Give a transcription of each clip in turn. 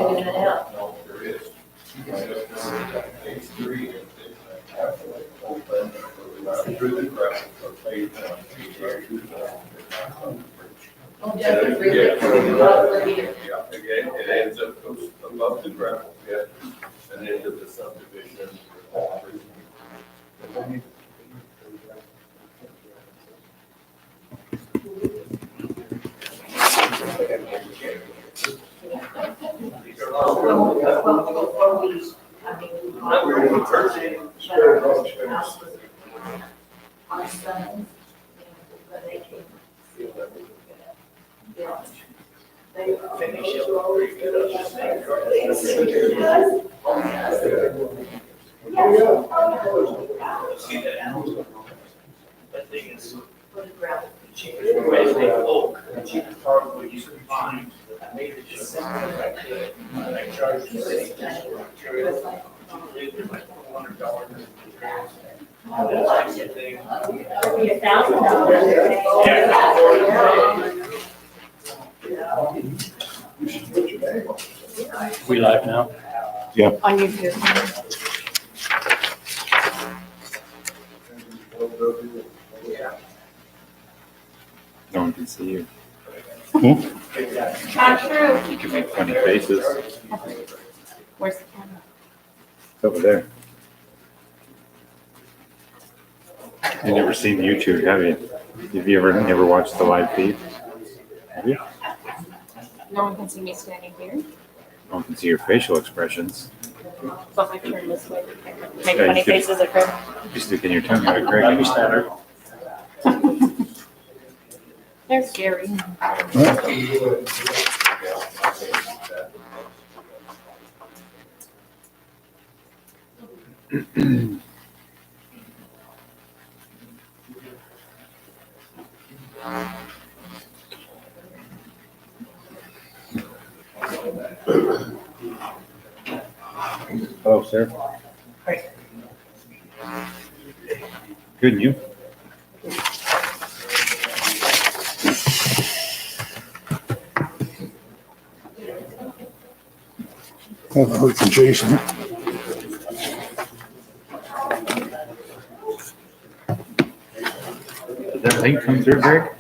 No, there is. Page 3. Through the gravel, so page 1, page 2. Oh, just the Yeah, again, it ends up goes above the gravel pit and into the subdivision. Our sons, but they came. They finish That thing is, for the gravel. when they oak, cheapest hardwood you can find. I made it just simple as I could. I charged the city just for material. It was like $400. That's like the thing. Be $1,000. We live now? On YouTube. No one can see you. Not true. You can make funny faces. Where's the camera? It's over there. You never seen YouTube, have you? Have you ever watched the live feed? Have you? No one can see me standing here. No one can see your facial expressions. So if I turn this way, I can make Yeah, you funny could- faces at Craig. You're sticking your tongue out of Craig. There's Gary. Hello, sir. Good, and you? I've heard from Jason. Did that link come through, Greg?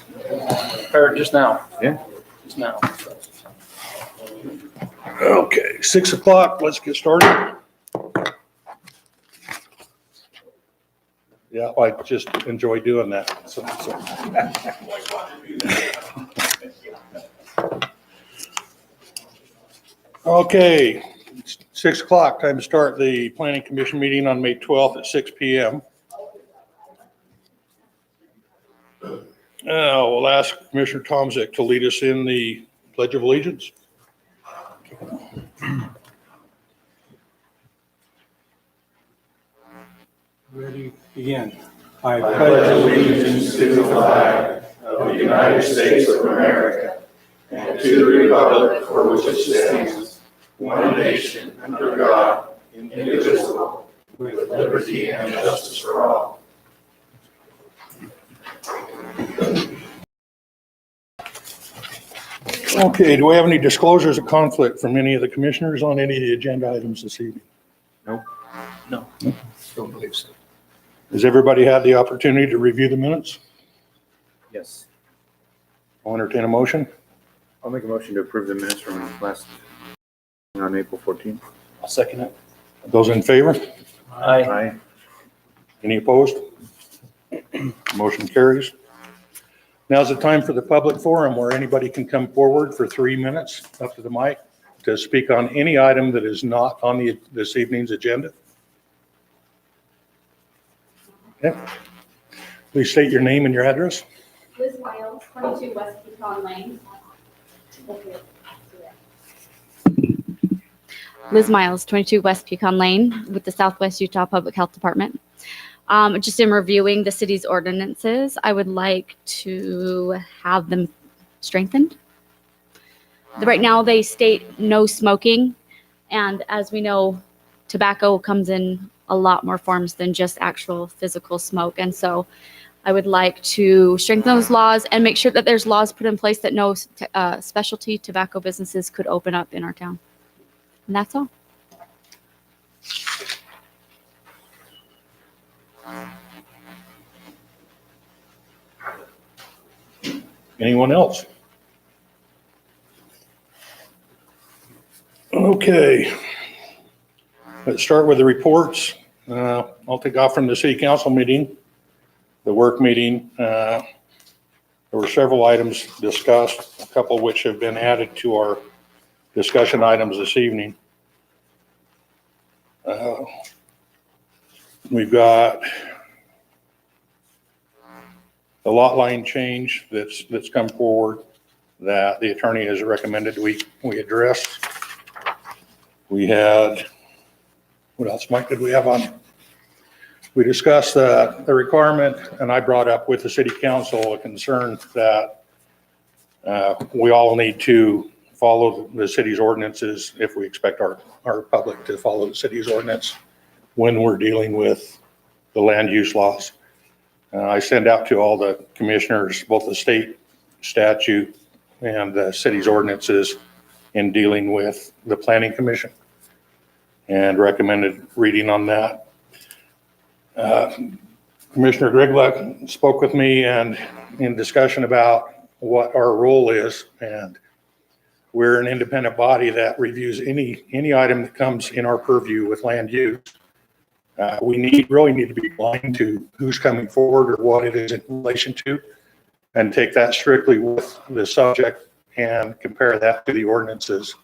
Or just now? Yeah. Just now. Okay, 6 o'clock, let's get started. Yeah, I just enjoy doing that. Okay, 6 o'clock, time to start the planning commission meeting on May 12th at 6 PM. We'll ask Commissioner Tomzek to lead us in the Pledge of Allegiance. Ready, begin. I pledge allegiance to the flag of the United States of America and to the republic for which it stands, one nation, under God, indivisible, with liberty and justice for all. Okay, do we have any disclosures of conflict from any of the commissioners on any of the agenda items this evening? Nope. No. Don't believe so. Has everybody had the opportunity to review the minutes? Yes. I'll entertain a motion. I'll make a motion to approve the minutes from last, on April 14th. I'll second it. Those in favor? Aye. Aye. Any opposed? Motion carries. Now's the time for the public forum where anybody can come forward for 3 minutes up to the mic to speak on any item that is not on this evening's agenda. Okay. Please state your name and your address. Liz Miles, 22 West Pecan Lane. Liz Miles, 22 West Pecan Lane with the Southwest Utah Public Health Department. Just in reviewing the city's ordinances, I would like to have them strengthened. Right now, they state no smoking, and as we know, tobacco comes in a lot more forms than just actual physical smoke. And so I would like to strengthen those laws and make sure that there's laws put in place that no specialty tobacco businesses could open up in our town. And that's all. Anyone else? Okay. Let's start with the reports. I'll take off from the city council meeting, the work meeting. There were several items discussed, a couple of which have been added to our discussion items this evening. We've got the lot line change that's come forward that the attorney has recommended we address. We had, what else, Mike, did we have on? We discussed the requirement, and I brought up with the city council a concern that we all need to follow the city's ordinances if we expect our public to follow the city's ordinance when we're dealing with the land use laws. I send out to all the commissioners, both the state statute and the city's ordinances in dealing with the planning commission, and recommended reading on that. Commissioner Grigluck spoke with me and in discussion about what our role is, and we're an independent body that reviews any item that comes in our purview with land use. We really need to be blind to who's coming forward or what it is in relation to, and take that strictly with the subject and compare that to the ordinances,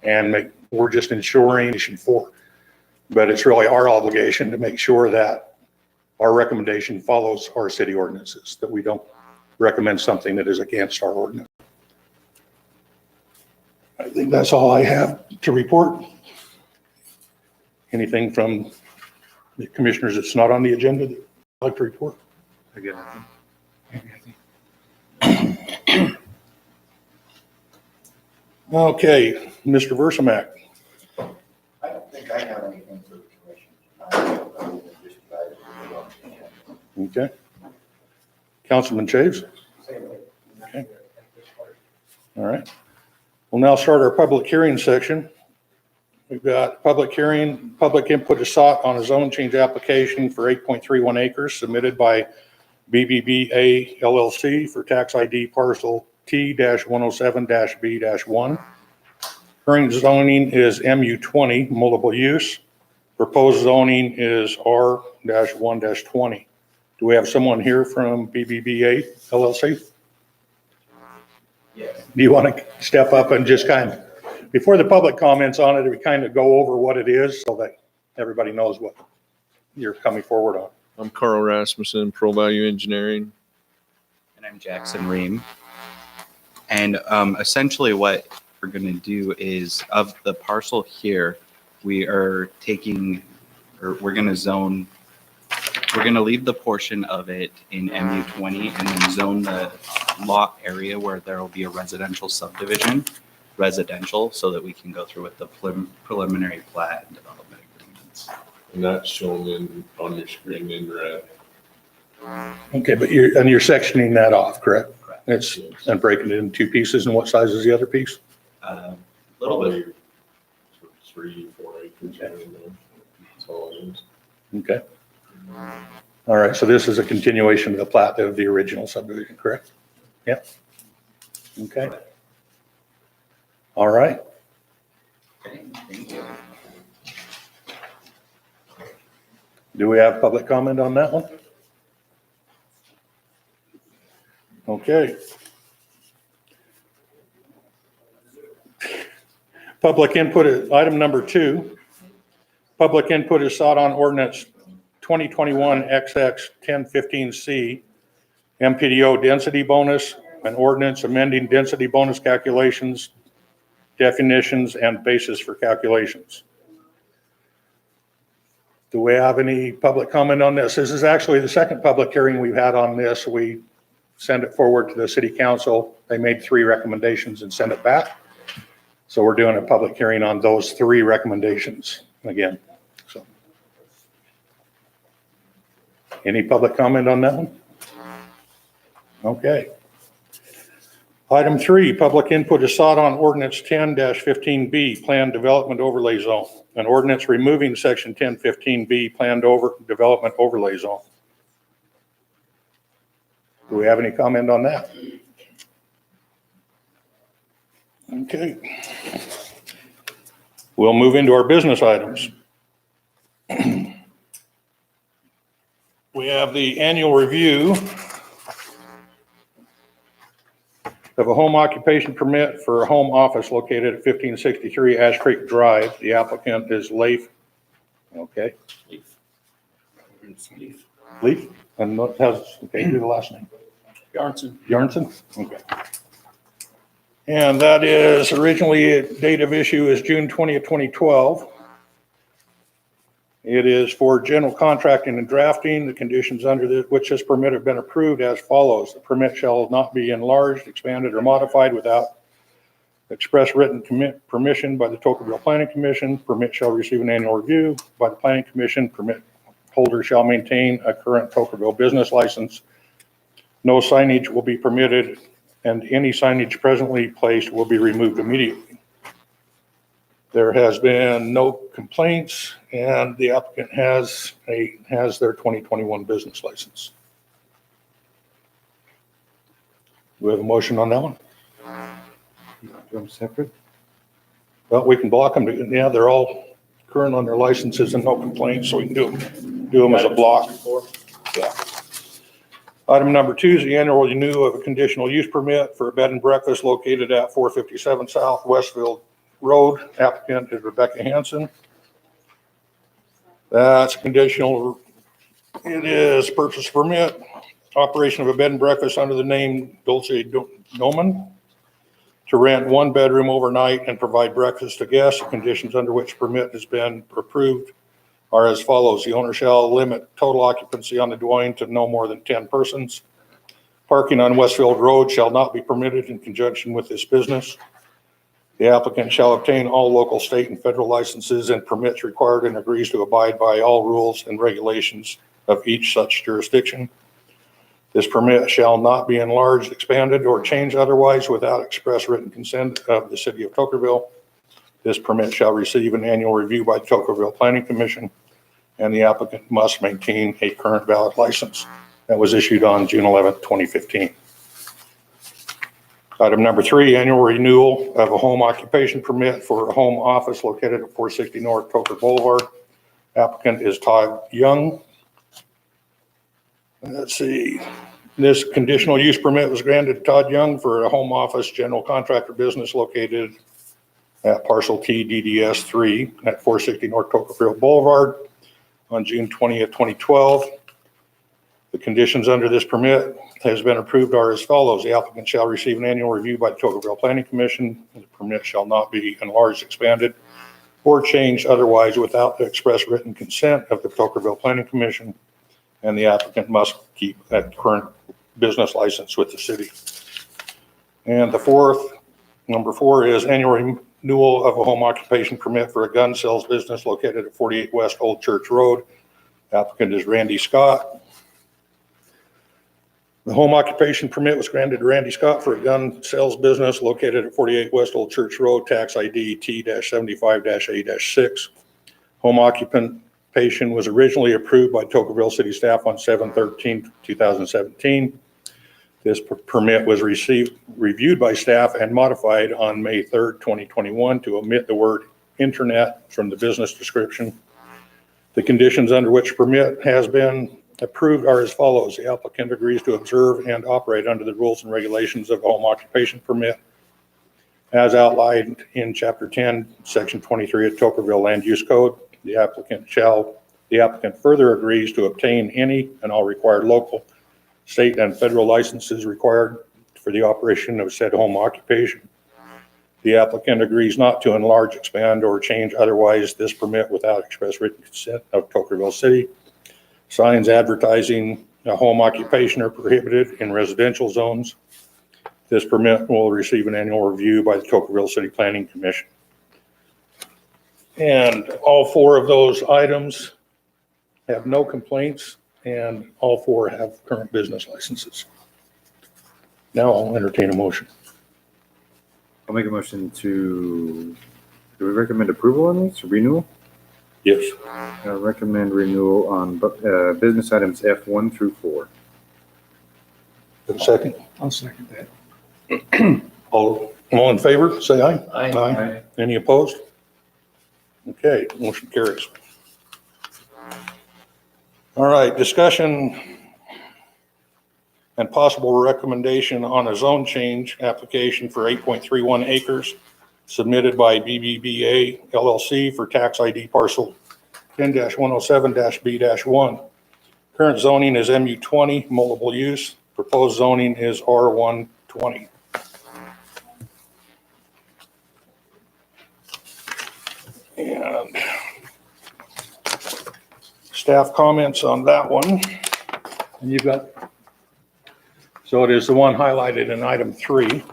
and we're just ensuring for. But it's really our obligation to make sure that our recommendation follows our city ordinances, that we don't recommend something that is against our ordinance. I think that's all I have to report. Anything from the commissioners that's not on the agenda that you'd like to report? Again, Okay, Mr. Versamak. I don't think I have anything for the commission. I will just Okay. Councilman Chaves? Okay. All right. We'll now start our public hearing section. We've got public hearing, public input is sought on a zone change application for 8.31 acres submitted by BBBA LLC for tax ID parcel T-107-B-1. Current zoning is MU20, multiple use. Proposed zoning is R-1-20. Do we have someone here from BBBA LLC? Yes. Do you want to step up and just kind of, before the public comments on it, we kind of go over what it is so that everybody knows what you're coming forward on? I'm Carl Rasmussen, Pro Value Engineering. And I'm Jackson Ream. And essentially what we're going to do is, of the parcel here, we are taking, or we're going to zone, we're going to leave the portion of it in MU20 and then zone the lot area where there will be a residential subdivision, residential, so that we can go through with the preliminary plat and development agreements. And that's shown on your screen in red. Okay, but you're sectioning that off, correct? Correct. It's, and breaking it into two pieces, and what size is the other piece? A little bit. 3-4 acres. That's all it is. Okay. All right, so this is a continuation of the plat of the original subdivision, correct? Yep. Okay. All right. Okay, thank you. Do we have public comment on that one? Okay. Public input, item number 2. Public input is sought on ordinance 2021 XX 1015C, MPDO density bonus, an ordinance amending density bonus calculations, definitions, and basis for calculations. Do we have any public comment on this? This is actually the second public hearing we've had on this. We send it forward to the city council. They made 3 recommendations and sent it back. So we're doing a public hearing on those 3 recommendations again. So, any public comment on that one? Okay. Item 3, public input is sought on ordinance 10-15B, Planned Development Overlay Zone, an ordinance removing section 1015B, Planned Development Overlay Zone. Do we have any comment on that? Okay. We'll move into our business items. We have the annual review of a home occupation permit for a home office located at 1563 Ash Creek Drive. The applicant is Leif. Okay. Leif? And what has, okay, do the last name. Yarnson. Yarnson? Okay. And that is originally, date of issue is June 20th, 2012. It is for general contracting and drafting. The conditions under which this permit have been approved as follows. The permit shall not be enlarged, expanded, or modified without express written permission by the Tocqueville Planning Commission. Permit shall receive an annual review by the Planning Commission. Permit holder shall maintain a current Tocqueville business license. No signage will be permitted, and any signage presently placed will be removed immediately. There has been no complaints, and the applicant has their 2021 business license. Do we have a motion on that one? Do them separate? Well, we can block them. Yeah, they're all current on their licenses and no complaints, so we can do them as a block. Yeah. Item number 2 is the annual renewal of a conditional use permit for a bed and breakfast located at 457 South Westfield Road. Applicant is Rebecca Hanson. That's conditional. It is purchase permit, operation of a bed and breakfast under the name Dulce Domen to rent 1 bedroom overnight and provide breakfast to guests. The conditions under which permit has been approved are as follows. The owner shall limit total occupancy on the dwelling to no more than 10 persons. Parking on Westfield Road shall not be permitted in conjunction with this business. The applicant shall obtain all local, state, and federal licenses and permits required and agrees to abide by all rules and regulations of each such jurisdiction. This permit shall not be enlarged, expanded, or changed otherwise without express written consent of the city of Tocqueville. This permit shall receive an annual review by the Tocqueville Planning Commission, and the applicant must maintain a current valid license that was issued on June 11th, 2015. Item number 3, annual renewal of a home occupation permit for a home office located at 460 North Toker Boulevard. Applicant is Todd Young. Let's see. This conditional use permit was granted to Todd Young for a home office general contractor business located at parcel T DDS 3 at 460 North Tocqueville Boulevard on June 20th, 2012. The conditions under this permit has been approved are as follows. The applicant shall receive an annual review by the Tocqueville Planning Commission. The permit shall not be enlarged, expanded, or changed otherwise without the express written consent of the Tocqueville Planning Commission, and the applicant must keep a current business license with the city. And number 4 is annual renewal of a home occupation permit for a gun sales business located at 48 West Old Church Road. Applicant is Randy Scott. The home occupation permit was granted to Randy Scott for a gun sales business located at 48 West Old Church Road, tax ID T-75-A-6. Home occupation was originally approved by Tocqueville City staff on 7/13/2017. This permit was reviewed by staff and modified on May 3rd, 2021 to omit the word internet from the business description. The conditions under which permit has been approved are as follows. The applicant agrees to observe and operate under the rules and regulations of a home occupation permit as outlined in Chapter 10, Section 23 of Tocqueville Land Use Code. The applicant further agrees to obtain any and all required local, state, and federal licenses required for the operation of said home occupation. The applicant agrees not to enlarge, expand, or change otherwise this permit without express written consent of Tocqueville City. Signs advertising a home occupation are prohibited in residential zones. This permit will receive an annual review by the Tocqueville City Planning Commission. And all 4 of those items have no complaints, and all 4 have current business licenses. Now I'll entertain a motion. I'll make a motion to, do we recommend approval on these, renewal? Yes. Recommend renewal on business items F1 through 4. Have a second? I'll second that. All in favor, say aye. Aye. Any opposed? Okay, motion carries. All right, discussion and possible recommendation on a zone change application for 8.31 acres submitted by BBBA LLC for tax ID parcel 10-107-B-1. Current zoning is MU20, multiple use. Proposed zoning is R120. And staff comments on that one. And you've got, so it is the one highlighted in item 3.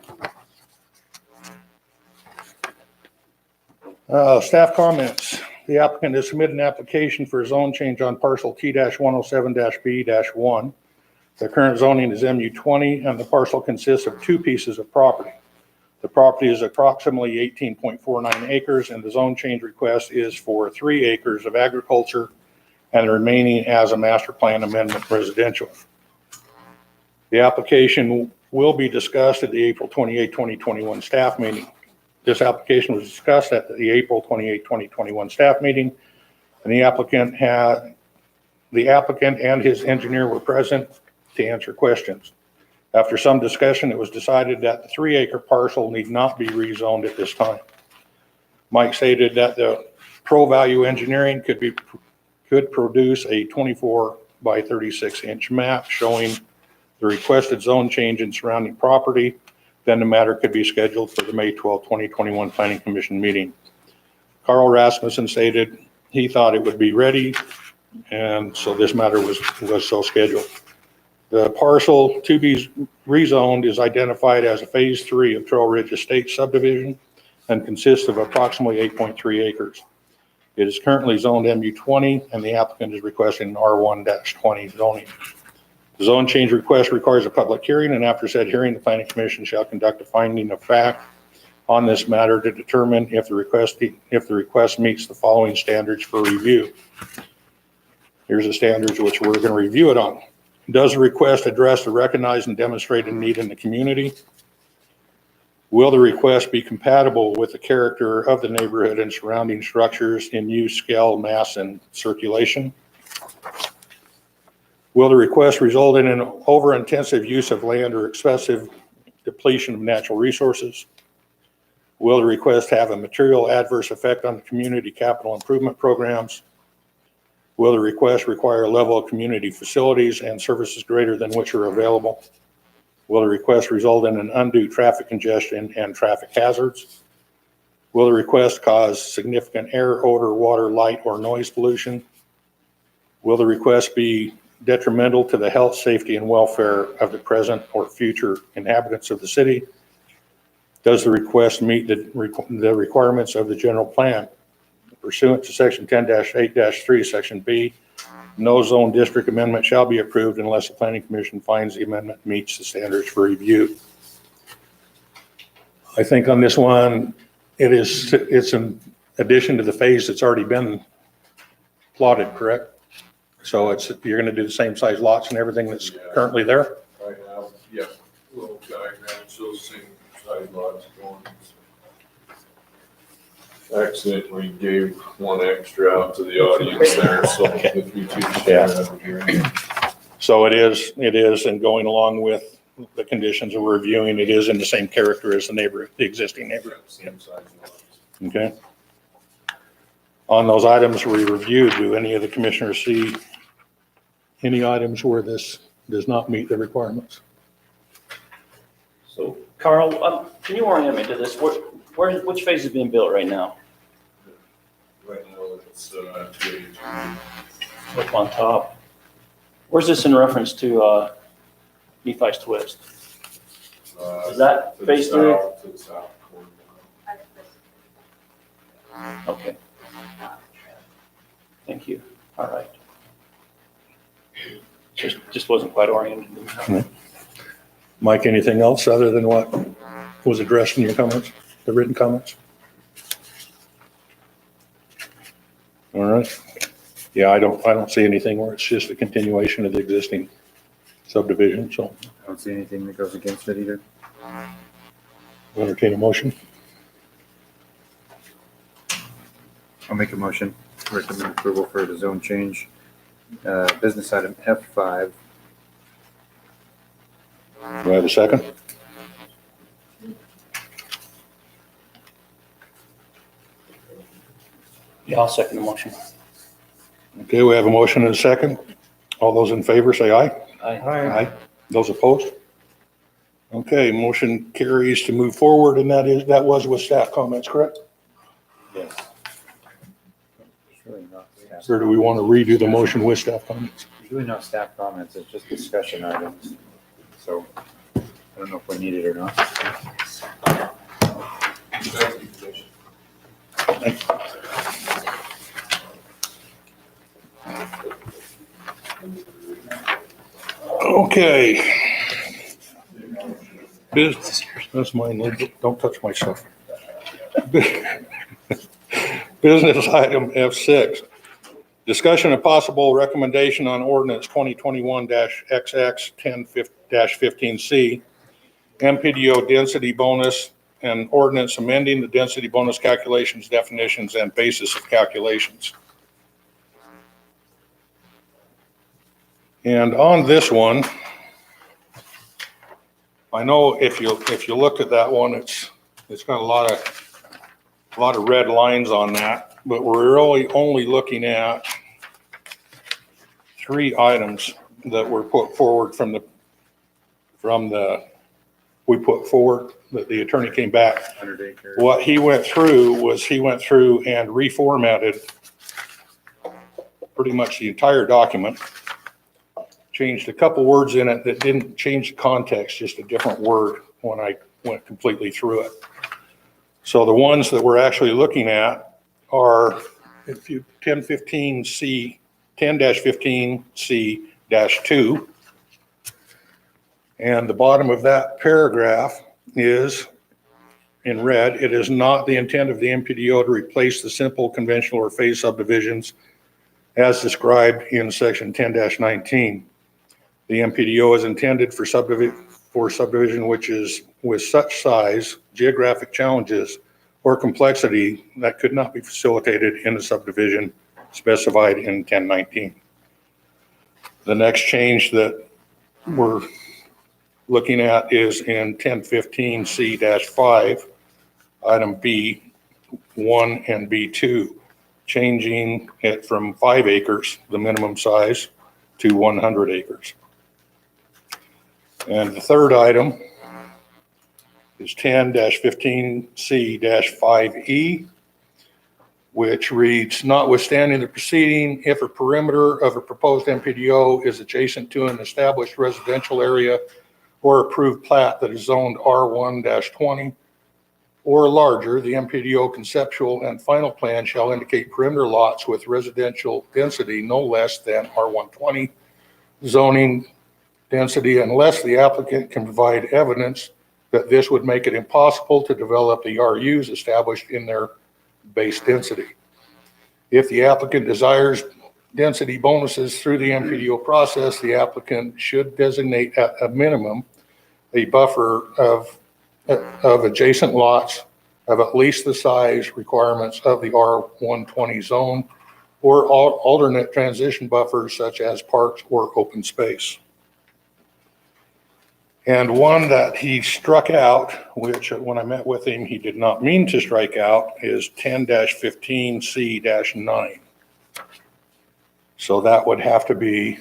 Staff comments. The applicant has submitted an application for a zone change on parcel T-107-B-1. The current zoning is MU20 and the parcel consists of 2 pieces of property. The property is approximately 18.49 acres and the zone change request is for 3 acres of agriculture and the remaining as a master plan amendment residential. The application will be discussed at the April 28, 2021 staff meeting. This application was discussed at the April 28, 2021 staff meeting, and the applicant and his engineer were present to answer questions. After some discussion, it was decided that the 3-acre parcel need not be rezoned at this time. Mike stated that the Pro Value Engineering could produce a 24 by 36 inch map showing the requested zone change in surrounding property. Then the matter could be scheduled for the May 12, 2021 Planning Commission meeting. Carl Rasmussen stated he thought it would be ready, and so this matter was so scheduled. The parcel to be rezoned is identified as a phase 3 of Trail Ridge Estate subdivision and consists of approximately 8.3 acres. It is currently zoned MU20 and the applicant is requesting R1-20 zoning. The zone change request requires a public hearing, and after said hearing, the Planning Commission shall conduct a finding of fact on this matter to determine if the request meets the following standards for review. Here's the standards which we're going to review it on. Does the request address the recognized and demonstrated need in the community? Will the request be compatible with the character of the neighborhood and surrounding structures in use, scale, mass, and circulation? Will the request result in an over-intensive use of land or excessive depletion of natural resources? Will the request have a material adverse effect on the community capital improvement programs? Will the request require a level of community facilities and services greater than which are available? Will the request result in an undue traffic congestion and traffic hazards? Will the request cause significant air, odor, water, light, or noise pollution? Will the request be detrimental to the health, safety, and welfare of the present or future inhabitants of the city? Does the request meet the requirements of the general plan? Pursuant to section 10-8-3, section B, no zone district amendment shall be approved unless the Planning Commission finds the amendment meets the standards for review. I think on this one, it's an addition to the phase that's already been plotted, correct? So you're going to do the same size lots and everything that's currently there? Right now, yeah, little diagram shows same size lots going. Accidentally gave one extra out to the audience there, so if you two share that here. So it is, and going along with the conditions that we're reviewing, it is in the same character as the existing neighborhood. Same size lots. Okay. On those items we reviewed, do any of the commissioners see any items where this does not meet the requirements? So Carl, can you orient me to this? Which phase is being built right now? Right now, it's, TH. Up on top. Where's this in reference to, Nephi's Twist? Is that to the phase 3? south, to the south corner. Okay. Thank you. All right. Just wasn't quite oriented. Mike, anything else other than what was addressed in your comments? the written comments? All right. Yeah, I don't see anything where it's just a continuation of the existing subdivision, so I don't see anything that goes against it either. I'll entertain a motion. I'll make a motion, recommend approval for the zone change. Business item F5. Do I have a second? Yeah, I'll second the motion. Okay, we have a motion and a second. All those in favor say aye. Aye. Aye. Those opposed? Okay, motion carries to move forward, and that was with staff comments, correct? Yes. It's really not staff. Or do we want to redo the motion with staff comments? There's really no staff comments, it's just discussion items. So I don't know if we need it or not. Okay. Business, that's mine, don't touch my stuff. Business item F6, discussion of possible recommendation on ordinance 2021-XX 10-15C, MPDO density bonus, and ordinance amending the density bonus calculations, definitions, and basis of calculations. And on this one, I know if you looked at that one, it's got a lot of red lines on that, but we're really only looking at 3 items that were put forward we put forward that the attorney came back. 100 acre. What he went through and reformatted pretty much the entire document. Changed a couple words in it that didn't change the context, just a different word when I went completely through it. So the ones that we're actually looking at are 10-15C-2. And the bottom of that paragraph is in red. It is not the intent of the MPDO to replace the simple, conventional, or phase subdivisions as described in section 10-19. The MPDO is intended for subdivision which is with such size, geographic challenges, or complexity that could not be facilitated in the subdivision specified in 10-19. The next change that we're looking at is in 10-15C-5, item B1 and B2, changing it from 5 acres, the minimum size, to 100 acres. And the third item is 10-15C-5E, which reads, notwithstanding the proceeding, if a perimeter of a proposed MPDO is adjacent to an established residential area or approved plat that is zoned R1-20 or larger, the MPDO conceptual and final plan shall indicate perimeter lots with residential density no less than R120 zoning density unless the applicant can provide evidence that this would make it impossible to develop the RUs established in their base density. If the applicant desires density bonuses through the MPDO process, the applicant should designate at a minimum a buffer of adjacent lots of at least the size requirements of the R120 zone or alternate transition buffers such as parks or open space. And one that he struck out, which when I met with him, he did not mean to strike out, is 10-15C-9. So that would have to be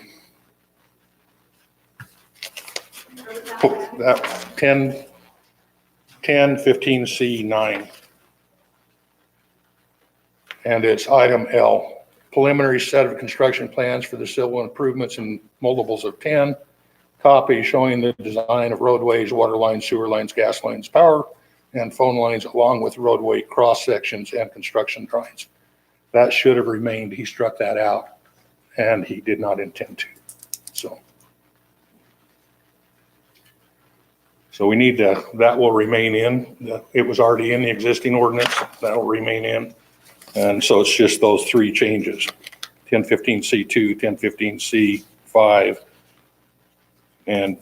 that 10-15C-9. And it's item L, preliminary set of construction plans for the civil improvements in multiples of 10. Copy showing the design of roadways, water lines, sewer lines, gas lines, power, and phone lines, along with roadway cross sections and construction drawings. That should have remained. He struck that out, and he did not intend to. So we need to, that will remain in. It was already in the existing ordinance. That'll remain in. And so it's just those three changes, 1015C2, 1015C5, and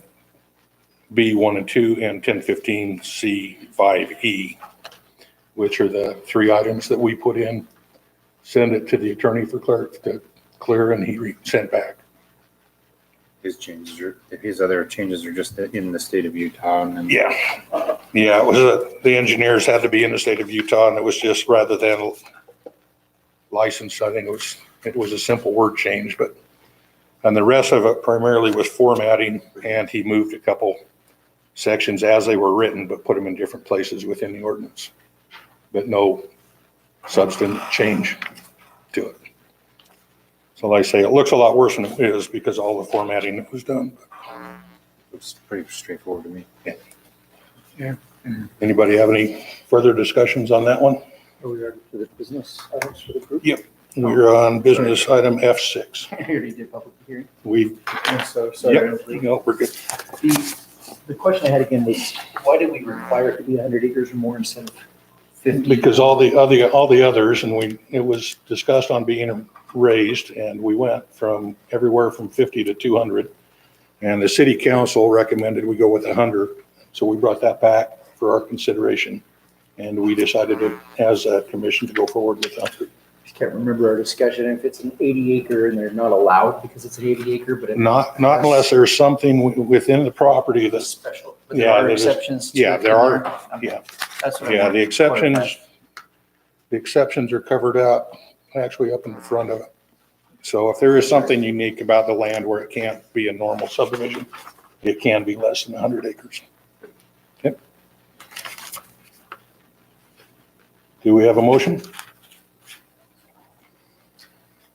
B1 and 2, and 1015C5E, which are the three items that we put in. Send it to the attorney for clerk to clear, and he sent back. His other changes are just in the state of Utah and then. Yeah. Yeah, it was, the engineers had to be in the state of Utah, and it was just rather than licensed, I think it was a simple word change, but, and the rest of it primarily was formatting, and he moved a couple sections as they were written, but put them in different places within the ordinance. But no substantive change to it. So like I say, it looks a lot worse than it is because all the formatting that was done. It's pretty straightforward to me. Anybody have any further discussions on that one? Are we ready for the business items for the group? Yep. We're on business item F6. I already did public hearing. We, I'm so sorry. yep, no, we're good. The question I had again was, why did we require it to be 100 acres or more instead of 50? Because all the others, and it was discussed on being raised, and we went from everywhere from 50 to 200. And the city council recommended we go with 100. So we brought that back for our consideration. And we decided to, as a commission, to go forward with 100. I can't remember our discussion if it's an 80 acre and they're not allowed because it's an 80 acre, but Not unless there's something within the property it's that's, special. But yeah, there are that is- exceptions. to yeah, it. there are, Okay. yeah. That's what I yeah, wanted the to clarify. exceptions are covered up, actually up in the front of it. So if there is something unique about the land where it can't be a normal subdivision, it can be less than 100 acres. Okay. Do we have a motion?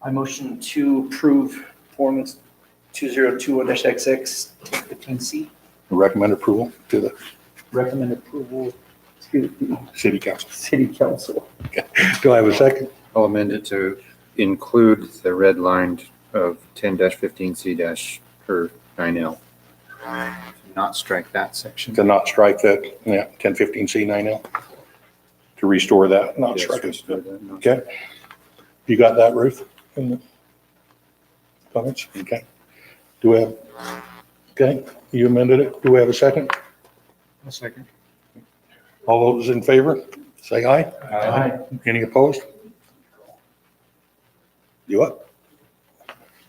I motion to approve ordinance 2021-XX 15C. Recommend approval to the Recommend approval to the city council. city council. Do I have a second? I'll amend it to include the red lined of 10-15C- or 9L. Not strike that section. To not strike that, 1015C 9L. To restore that, not Yes, strike it. restore that, not Okay. You got that, Ruth? In the comments? Okay. Do we have, okay, you amended it. Do we have a second? A second. All those in favor, say aye. Aye. Any opposed? You up?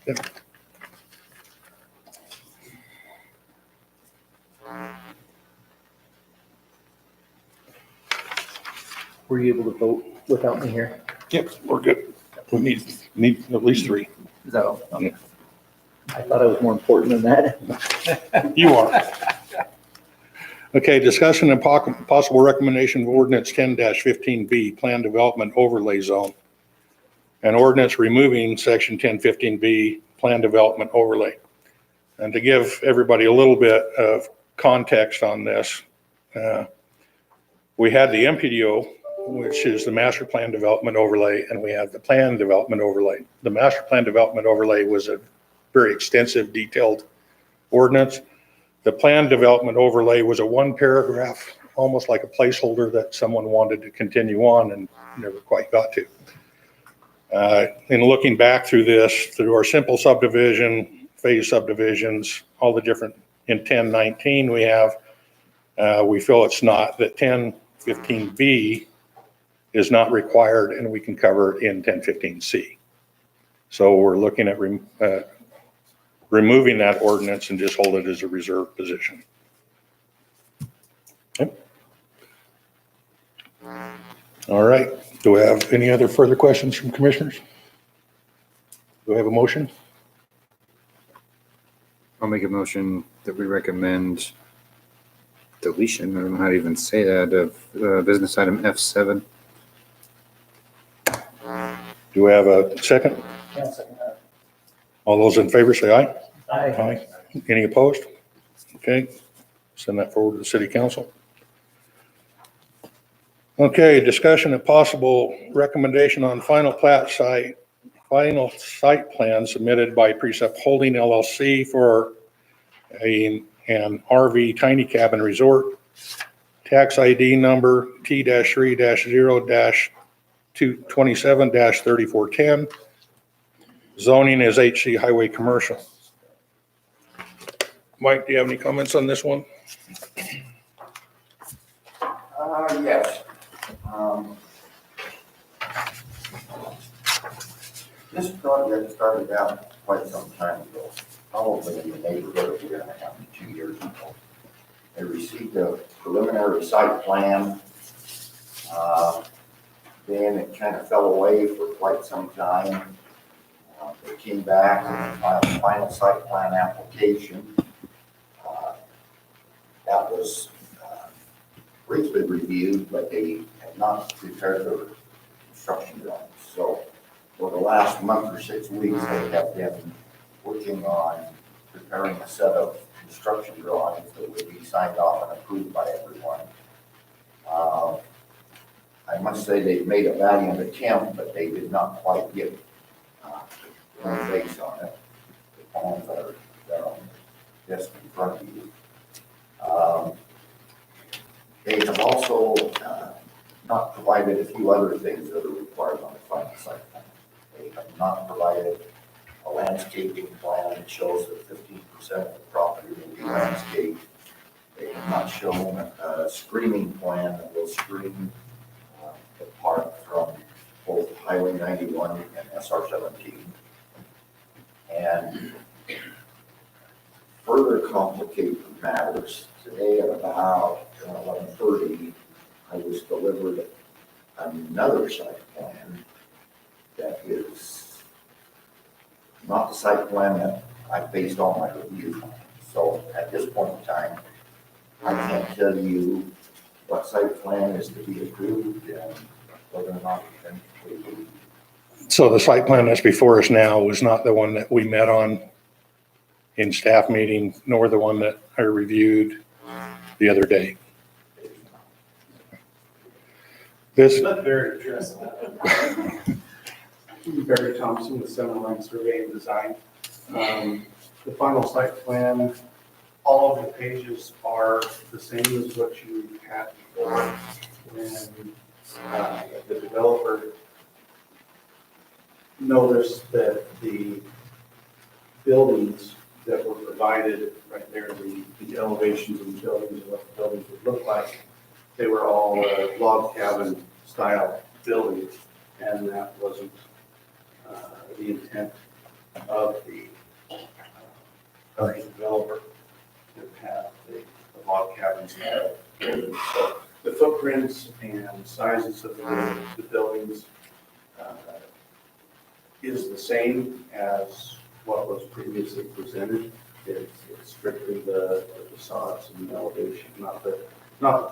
Okay. Were you able to vote without me here? Yep, we're good. We need at least 3. Is that all? Yeah. I thought it was more important than that. You are. Okay, discussion and possible recommendation of ordinance 10-15B, Plan Development Overlay Zone. An ordinance removing section 1015B, Plan Development Overlay. And to give everybody a little bit of context on this, we had the MPDO, which is the Master Plan Development Overlay, and we have the Plan Development Overlay. The Master Plan Development Overlay was a very extensive, detailed ordinance. The Plan Development Overlay was a 1-paragraph, almost like a placeholder that someone wanted to continue on and never quite got to. In looking back through this, through our simple subdivision, phase subdivisions, all the different, in 1019 we have, we feel it's not, that 1015B is not required and we can cover it in 1015C. So we're looking at removing that ordinance and just hold it as a reserve position. Okay. All right. Do we have any other further questions from commissioners? Do we have a motion? I'll make a motion that we recommend deletion, I don't know how to even say that, of business item F7. Do we have a second? All those in favor say aye. Aye. Any opposed? Okay, send that forward to the city council. Okay, discussion of possible recommendation on final site plan submitted by Precept Holding LLC for an and RV Tiny Cabin Resort, tax ID number T-3-0-227-3410. Zoning is HC Highway Commercial. Mike, do you have any comments on this one? Yes. This project started out quite some time ago, probably in the neighborhood of 1.5 to 2 years ago. They received a preliminary site plan. Then it kind of fell away for quite some time. They came back and filed a final site plan application. That was briefly reviewed, but they had not prepared their construction drawings. So for the last month or 6 weeks, they have been working on preparing a set of construction drawings that would be signed off and approved by everyone. I must say they've made a valiant attempt, but they did not quite get the base on it. The plans are there on the desk in front of you. They have also not provided a few other things that are required on the final site plan. They have not provided a landscaping plan that shows that 15% of the property will be landscaped. They have not shown a screening plan that will screen the park from both Highway 91 and SR 17. And further complicate matters, today at about 11:30, I was delivered another site plan that is not the site plan that I based all my review on. So at this point in time, I can't tell you what site plan is to be approved and whether or not it's been approved. So the site plan that's before us now was not the one that we met on in staff meeting, nor the one that I reviewed the other day. This, Let Barry address that. Barry Thompson with Center Line Survey and Design. The final site plan, all of the pages are the same as what you had before. When the developer noticed that the buildings that were provided right there, the elevations of the buildings, what the buildings would look like, they were all log cabin style buildings, and that wasn't the intent of the developer to have the log cabin style buildings. So the footprints and sizes of the buildings is the same as what was previously presented. It's strictly the facades and the elevation, not the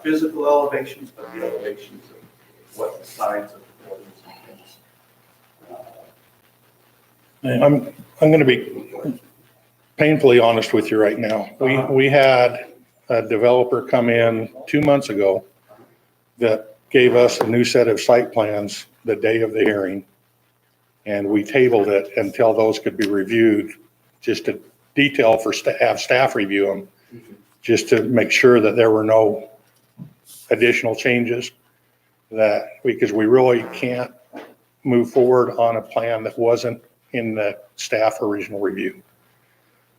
physical elevations, but the elevations of what the sides of the buildings and things. I'm going to be painfully honest with you right now. We had a developer come in 2 months ago that gave us a new set of site plans the day of the hearing. And we tabled it until those could be reviewed, just to detail for have staff review them, just to make sure that there were no additional changes, because we really can't move forward on a plan that wasn't in the staff original review.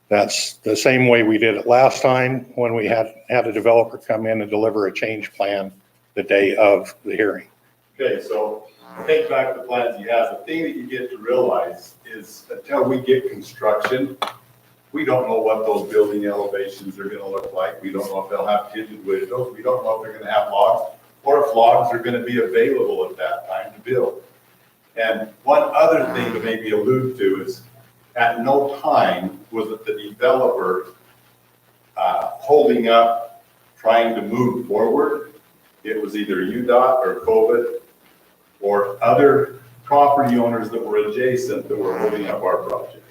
That's the same way we did it last time when we had a developer come in and deliver a change plan the day of the hearing. Okay, so take back the plans you have. The thing that you get to realize is until we get construction, we don't know what those building elevations are gonna look like. We don't know if they'll have tinted windows. We don't know if they're gonna have logs, or if logs are gonna be available at that time to build. And one other thing to maybe allude to is at no time was it the developer holding up, trying to move forward. It was either UDOT or COVID or other property owners that were adjacent that were holding up our project.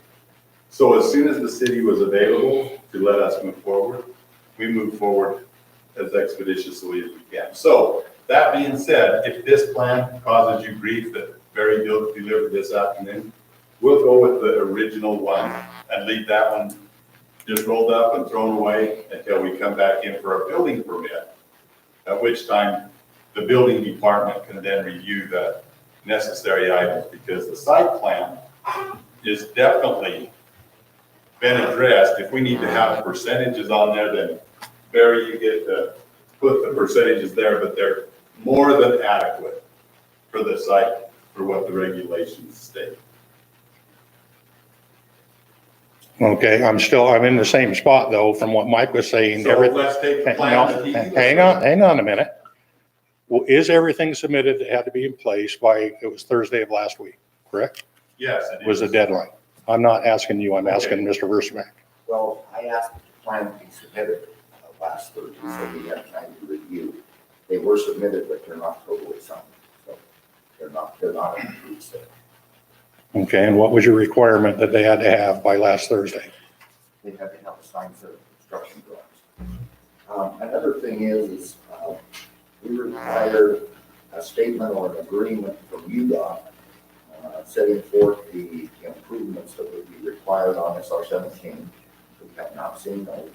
So as soon as the city was available to let us move forward, we moved forward as expeditiously as we can. So that being said, if this plan causes you grief that Barry delivered this afternoon, we'll go with the original one and leave that one just rolled up and thrown away until we come back in for a building permit, at which time the building department can then review the necessary items, because the site plan is definitely been addressed. If we need to have percentages on there, then Barry, you get to put the percentages there, but they're more than adequate for the site, for what the regulations state. Okay, I'm in the same spot though, from what Mike was saying. So let's take the plan that he. Hang on a minute. Well, is everything submitted that had to be in place by, it was Thursday of last week, correct? Yes, it Was the is. deadline. I'm not asking you, I'm asking Mr. Versmack. Well, I asked the plan to be submitted last Thursday, so we had time to review. They were submitted, but they're not totally signed, so they're not approved set. Okay, and what was your requirement that they had to have by last Thursday? They had to have a signed set of construction drawings. Another thing is we require a statement or an agreement from UDOT setting forth the improvements that would be required on SR 17. We have not seen those.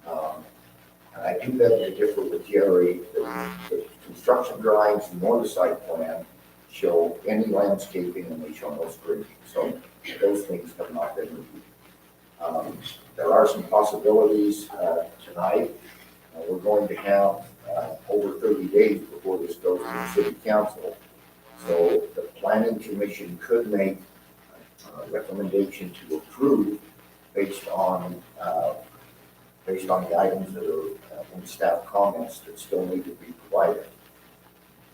And I do beg to differ with Jerry that the construction drawings nor the site plan show any landscaping and they show no screening. So those things have not been reviewed. There are some possibilities tonight. We're going to have over 30 days before this goes to the city council. So the planning commission could make a recommendation to approve based on the items that are in staff comments that still need to be provided.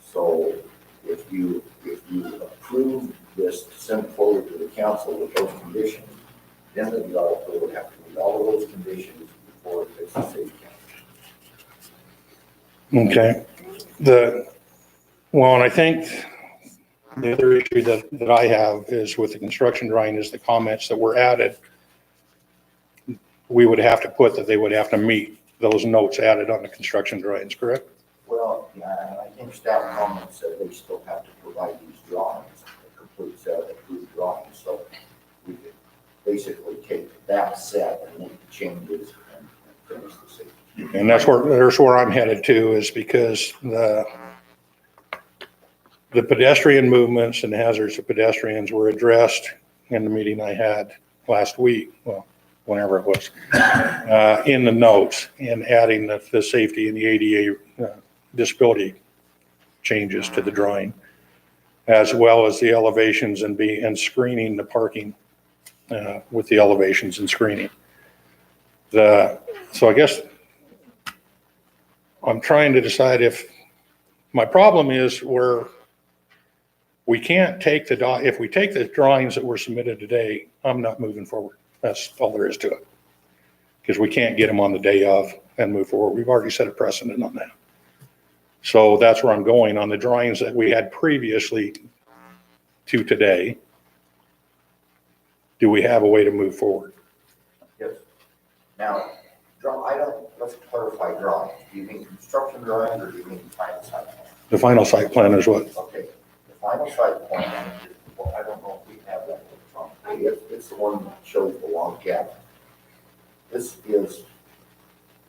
So if you approve this, send it forward to the council with those conditions, then the developer would have to meet all of those conditions before it gets to city council. Okay. And I think the other issue that I have is with the construction drawing is the comments that were added. We would have to put that they would have to meet those notes added on the construction drawings, correct? Well, yeah, and I think staff comments said they still have to provide these drawings, a complete set of approved drawings. So we could basically take that set and make the changes and finish the city. And that's where I'm headed to, is because the pedestrian movements and hazards of pedestrians were addressed in the meeting I had last week, well, whenever it was, in the notes, and adding the safety and the ADA disability changes to the drawing, as well as the elevations and screening the parking with the elevations and screening. So I guess I'm trying to decide if my problem is where we can't take if we take the drawings that were submitted today, I'm not moving forward. That's all there is to it. Because we can't get them on the day of and move forward. We've already set a precedent on that. So that's where I'm going on the drawings that we had previously to today. Do we have a way to move forward? Yes. Now, let's clarify drawings. Do you mean construction drawings or do you mean final site plan? The final site plan is what? Okay, the final site plan, well, I don't know if we have that electronically. It's the one that shows the log cabin. This is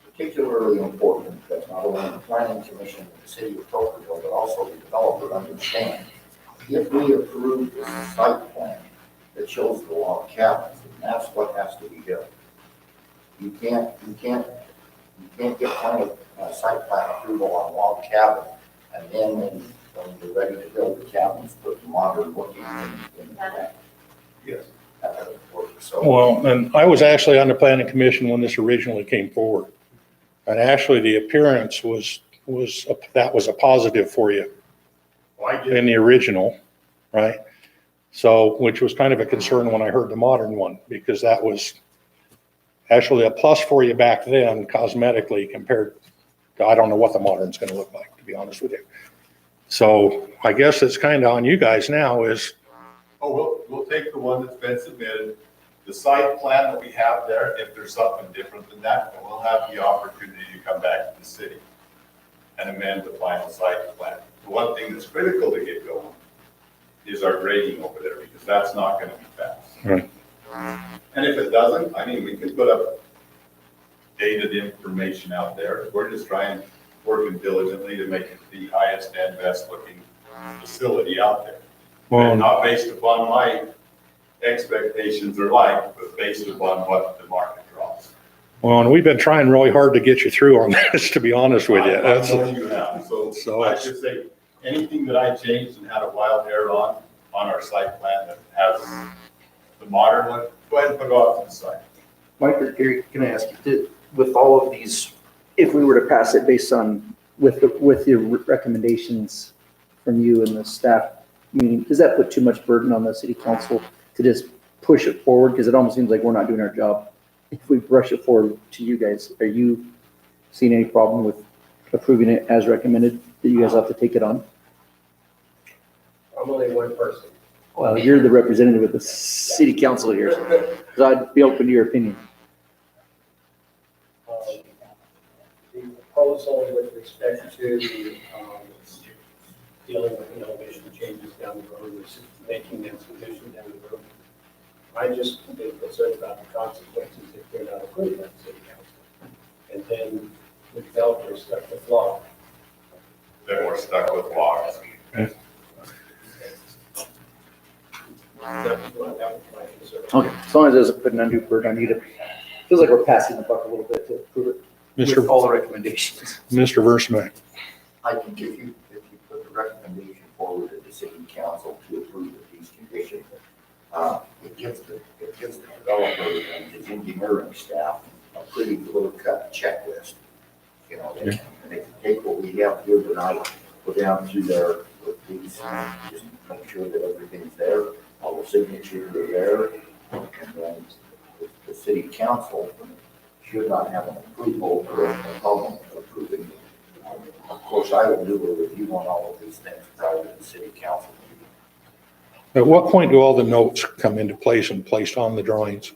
particularly important that not only the planning commission and the city of Tokerville, but also the developer understand. If we approve this site plan that shows the log cabins, then that's what has to be done. You can't get final site plan approval on log cabin, and then when you're ready to build the cabins, put the modern looking in that. Yes. That doesn't work. So, Well, and I was actually on the planning commission when this originally came forward. And actually the appearance that was a positive for you Well, I get in the original, right? So, which was kind of a concern when I heard the modern one, because that was actually a plus for you back then cosmetically compared to, I don't know what the modern's going to look like, to be honest with you. So I guess it's kind of on you guys now is, we'll take the one that's been submitted, the site plan that we have there. If there's something different than that, then we'll have the opportunity to come back to the city and amend the final site plan. The one thing that's critical to get going is our grading over there, because that's not going to be fast. Right. And if it doesn't, I mean, we can put up dated information out there. We're just trying, working diligently to make it the highest and best looking facility out there. Well, And not based upon my expectations or like, but based upon what the market draws. well, and we've been trying really hard to get you through on this, to be honest with you. I That's, know you have, so I should say, anything that I changed and had a wild hair on our site plan that has the modern look, go ahead and put it off to the side. Mike or Gary, can I ask you, with all of these, if we were to pass it based on, with your recommendations from you and the staff meeting, does that put too much burden on the city council to just push it forward? Because it almost seems like we're not doing our job. If we brush it forward to you guys, are you seeing any problem with approving it as recommended, that you guys have to take it on? I'm only one person. Well, you're the representative of the city council here, so I'd be open to your opinion. The proposal with respect to dealing with elevation changes down the road, is making them sufficient down the road. I just am concerned about the consequences if they're not approved by the city council. And then the developer is stuck with law. Then we're stuck with logs. That was my concern. Okay, as long as it doesn't put an undue burden on you to, feels like we're passing the buck a little bit to approve it with all the recommendations. Mr. Versnick. I think if you put the recommendation forward to the city council to approve of these conditions, it gives the developer and his engineering staff a pretty clear-cut checklist. You know, they can take what we have here tonight, go down through there with these, just make sure that everything's there, all the signatures are there, and then the city council should not have an approval or a problem approving it. Of course, I will do a review on all of these things prior to the city council meeting. At what point do all the notes come into place and placed on the drawings?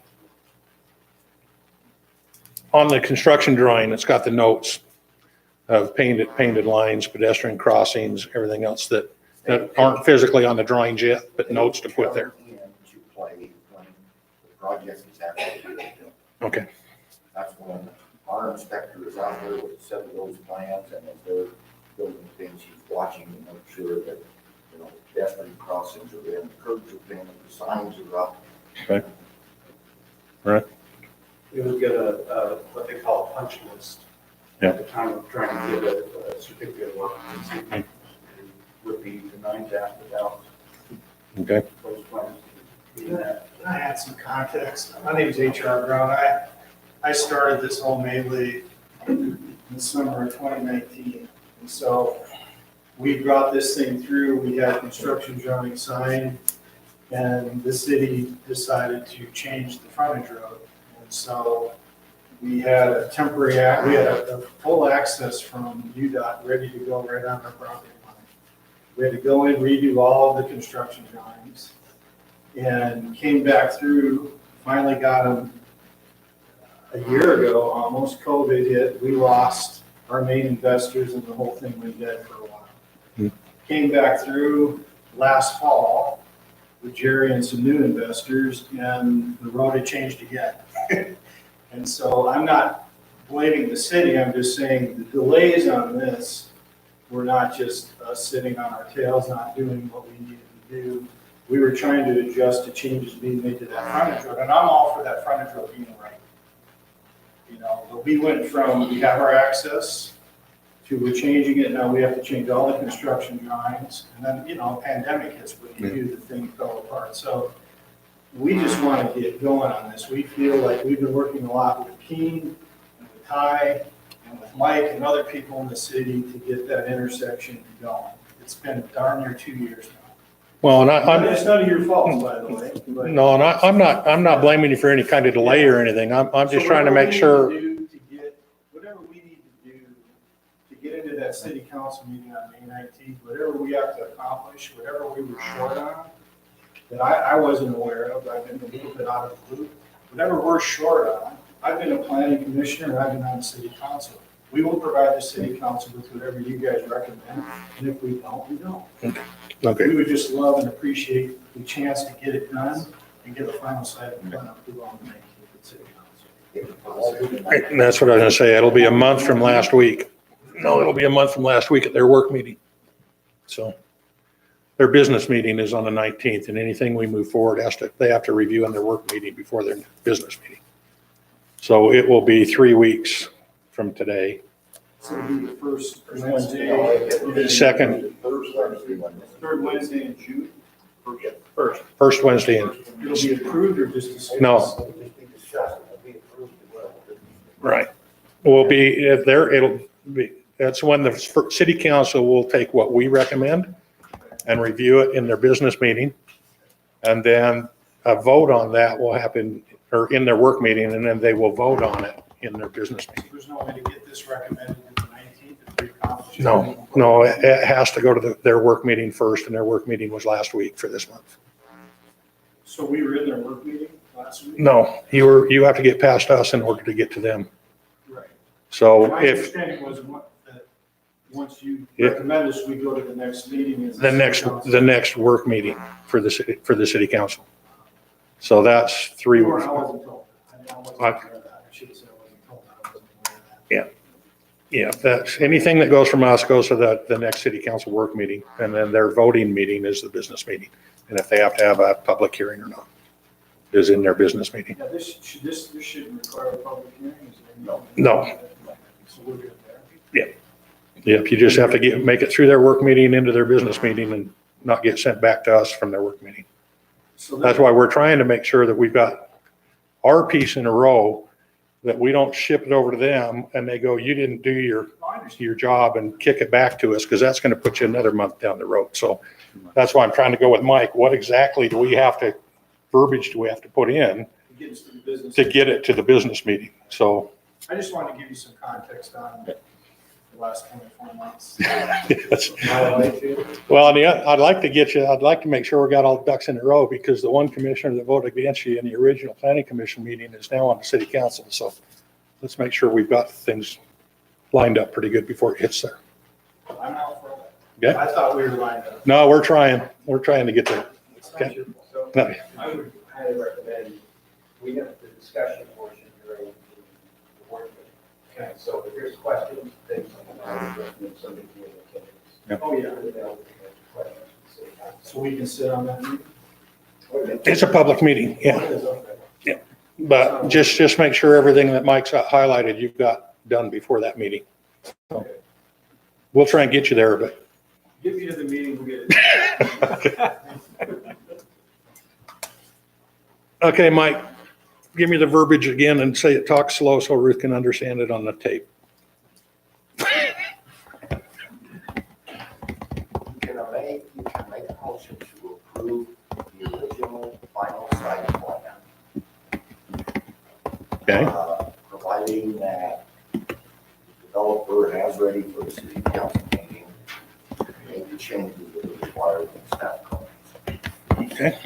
On the construction drawing, it's got the notes of painted lines, pedestrian crossings, everything else that aren't physically on the drawings yet, but notes to put there. To play when the project is actually built. Okay. That's when our inspector is out there with a set of those plans, and as they're building things, he's watching to make sure that, you know, pedestrian crossings are in, curbs are in, the signs are up. Okay. All right. We would get a, what they call a punch list. Yeah. At the time of trying to get a certificate of occupancy, would be denied that without Okay. those plans. I had some context. My name is H.R. Brown. I started this whole melee in the summer of 2019. And so we brought this thing through. We had construction drawing signed, and the city decided to change the frontage road. And so we had a temporary, we had a full access from UDOT ready to go right on our property line. We had to go in, redo all of the construction drawings, and came back through, finally got them a year ago, almost. COVID hit, we lost our main investors and the whole thing went dead for a while. Came back through last fall with Jerry and some new investors, and the road had changed again. And so I'm not blaming the city, I'm just saying the delays on this were not just us sitting on our tails, not doing what we needed to do. We were trying to adjust to changes being made to that frontage road, and I'm all for that frontage road being right. You know, but we went from, we have our access, to we're changing it, now we have to change all the construction drawings, and then, you know, pandemic hits, what you do, the thing fell apart. So we just want to get going on this. We feel like we've been working a lot with Keen and with Ty and with Mike and other people in the city to get that intersection going. It's been darn near 2 years now. Well, and It's none of your fault, by the way. but- no, and I'm not blaming you for any kind of delay or anything. I'm just trying to make sure. Whatever we need to do to get into that city council meeting on May 19th, whatever we have to accomplish, whatever we were short on, that I wasn't aware of, I've been a little bit out of the loop, whatever we're short on, I've been a planning commissioner, and I've been on the city council. We will provide the city council with whatever you guys recommend, and if we don't, we don't. Okay. We would just love and appreciate the chance to get it done and get a final site plan approved on the 19th at city council. And that's what I was gonna say. It'll be a month from last week. No, it'll be a month from last week at their work meeting. So their business meeting is on the 19th, and anything we move forward they have to review in their work meeting before their business meeting. So it will be 3 weeks from today. So it'll be the first Wednesday. Second, Third Wednesday in June. first Wednesday in, It'll be approved or just discussed? no, right. Will be, it'll be, that's when the city council will take what we recommend and review it in their business meeting. And then a vote on that will happen, or in their work meeting, and then they will vote on it in their business meeting. There's no way to get this recommended in the 19th and pre-conference? No, it has to go to their work meeting first, and their work meeting was last week for this month. So we were in their work meeting last week? No, you have to get past us in order to get to them. Right. So My if understanding was that once you Yeah. recommend us, we go to the next meeting. as the next work meeting for the city council. So that's 3 Or weeks. I wasn't told. I wasn't aware of that. I should have said I wasn't told. I wasn't aware of that. Yeah, that's, anything that goes from us goes to the next city council work meeting, and then their voting meeting is the business meeting. And if they have to have a public hearing or not, is in their business meeting. Yeah, this shouldn't require a public hearing, is there? No. So we're good there. Yep, you just have to make it through their work meeting into their business meeting and not get sent back to us from their work meeting. So That's why we're trying to make sure that we've got our piece in a row, that we don't ship it over to them and they go, you didn't do your job, and kick it back to us, because that's going to put you another month down the road. So that's why I'm trying to go with Mike. What exactly verbiage do we have to put in Get us to the business. to get it to the business meeting? So, I just wanted to give you some context on the last 24 months. yes. Well, I'd like to make sure we got all ducks in a row, because the one commissioner that voted against you in the original planning commission meeting is now on the city council. So let's make sure we've got things lined up pretty good before it hits there. I'm out for that. Okay? I thought we were lined up. No, we're trying to get there. It's not your fault. No. I would highly recommend, we have the discussion portion during the work meeting. Okay, so if there's questions, things, I would recommend somebody being in attendance. Oh, yeah. They'll answer questions. So we can sit on that meeting? It's a public meeting, yeah. It is, okay. But just make sure everything that Mike's highlighted, you've got done before that meeting. So we'll try and get you there, but. Get me to the meeting, we'll get it. Okay, Mike, give me the verbiage again and talk slow so Ruth can understand it on the tape. You can make a motion to approve the original final site plan. Okay, Providing that the developer has ready for the city council meeting, make the changes that are required in staff comments. okay.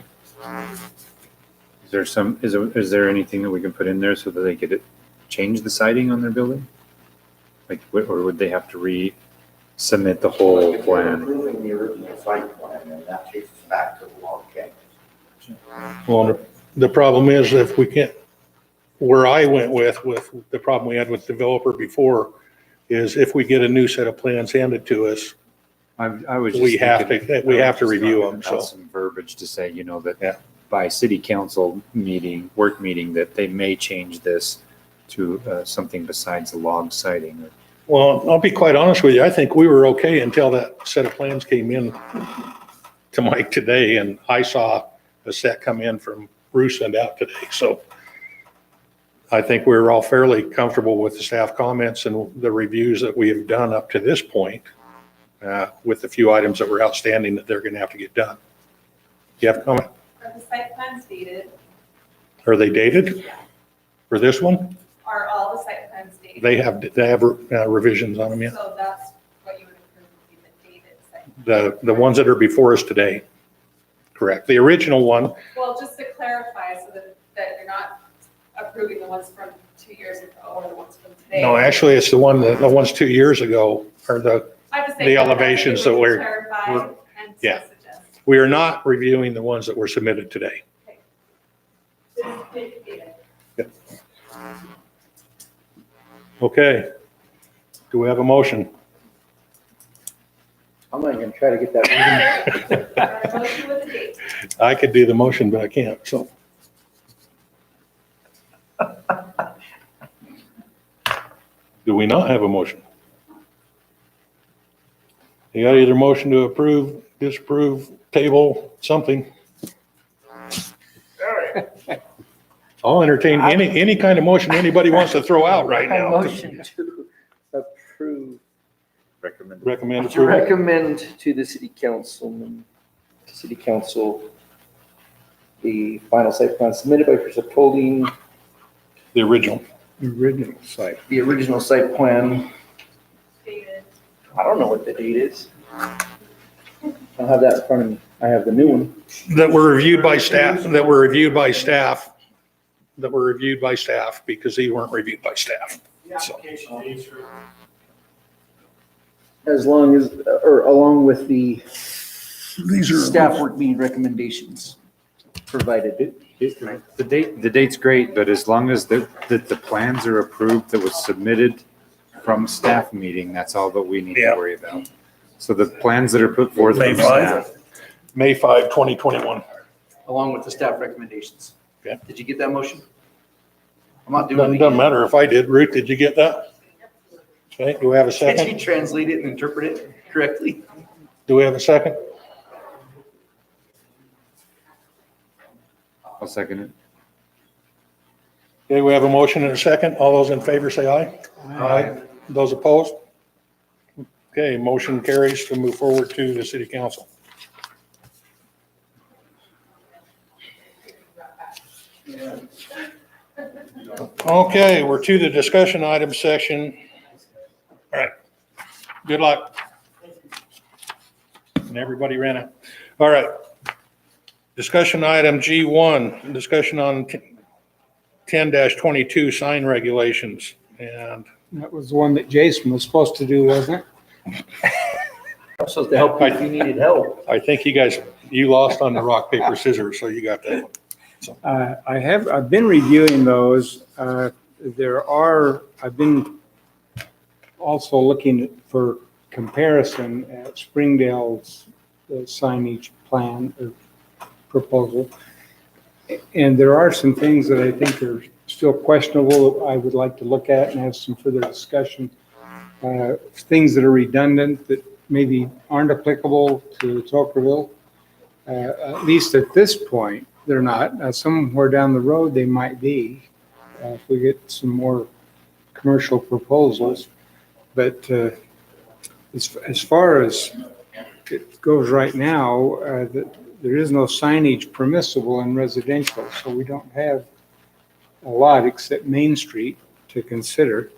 Is there anything that we can put in there so that they could change the siding on their building? Like, or would they have to resubmit the whole If you're plan? approving the original site plan, and that takes us back to the log cabin. Well, the problem is, if we can't, where I went with the problem we had with developer before, is if we get a new set of plans handed to us, I was just we have thinking- to review them, about so. some verbiage to say, that Yeah. by city council work meeting, that they may change this to something besides the log siding. Well, I'll be quite honest with you. I think we were okay until that set of plans came in to Mike today, and I saw a set come in from Bruce and out today. So I think we were all fairly comfortable with the staff comments and the reviews that we have done up to this point, with the few items that were outstanding that they're going to have to get done. Do you have a comment? Are the site plans dated? Are they dated Yeah. for this one? Are all the site plans dated? They have revisions on them, yeah. So that's what you would approve would be the dated site. The ones that are before us today, correct. The original one, Well, just to clarify, so that you're not approving the ones from 2 years ago or the ones from today. no, actually, it's the ones 2 years ago are I'm just saying the that elevations you that would we're- clarify we're- and yeah. to suggest. we are not reviewing the ones that were submitted today. Dated. Okay. Do we have a motion? I'm not gonna try to get that moving. Our motion with the date. I could do the motion, but I can't, so. Do we not have a motion? You got either motion to approve, disapprove, table, something. I'll entertain any kind of motion anybody wants to throw out right I now. motion to approve, Recommend. Recommend to approval. recommend to the city council, the final site plan submitted by Preceptold Holding, The original. Original site. the original site plan. Dated. I don't know what the date is. I don't have that in front of me. I have the new one. That were reviewed by staff, because these weren't reviewed by staff. The application dates are As long as, or along with the These are. staff work meeting recommendations provided. The date's great, but as long as the plans are approved that was submitted from staff meeting, that's all that we need to Yeah. worry about. So the plans that are put forth May from 5. staff. May 5, 2021. Along with the staff recommendations. Okay. Did you get that motion? I'm not doing it. Doesn't matter if I did. Ruth, did you get that? Okay, do we have a Can second? you translate it and interpret it correctly? Do we have a second? I'll second it. Okay, we have a motion and a second. All those in favor say aye. Aye. Those opposed? Okay, motion carries to move forward to the city council. Okay, we're to the discussion item section. All right, good luck. And everybody ran out. All right. Discussion item G1, discussion on 10-22 sign regulations. And That was the one that Jason was supposed to do, wasn't it? I'm supposed to help you if you needed help. I think you lost on the rock, paper, scissors, so you got that one. I've been reviewing those. I've been also looking for comparison at Springdale's signage plan or proposal. And there are some things that I think are still questionable that I would like to look at and have some further discussion. Things that are redundant that maybe aren't applicable to Tocqueville. At least at this point, they're not. Somewhere down the road, they might be, if we get some more commercial proposals. But as far as it goes right now, there is no signage permissible in residential, so we don't have a lot except Main Street to consider.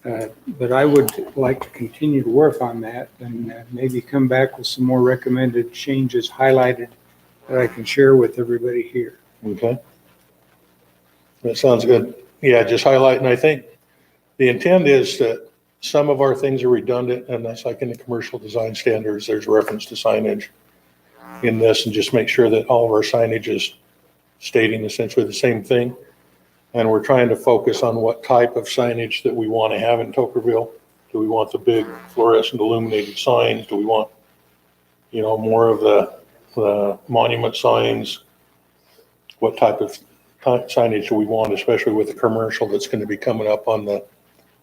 But I would like to continue to work on that and maybe come back with some more recommended changes highlighted that I can share with everybody here. Okay. That sounds good. Yeah, just highlighting, I think the intent is that some of our things are redundant, and that's like in the commercial design standards, there's reference to signage in this, and just make sure that all of our signage is stating essentially the same thing. And we're trying to focus on what type of signage that we want to have in Tocqueville. Do we want the big fluorescent illuminated signs? Do we want, more of the monument signs? What type of signage do we want, especially with the commercial that's going to be coming up on the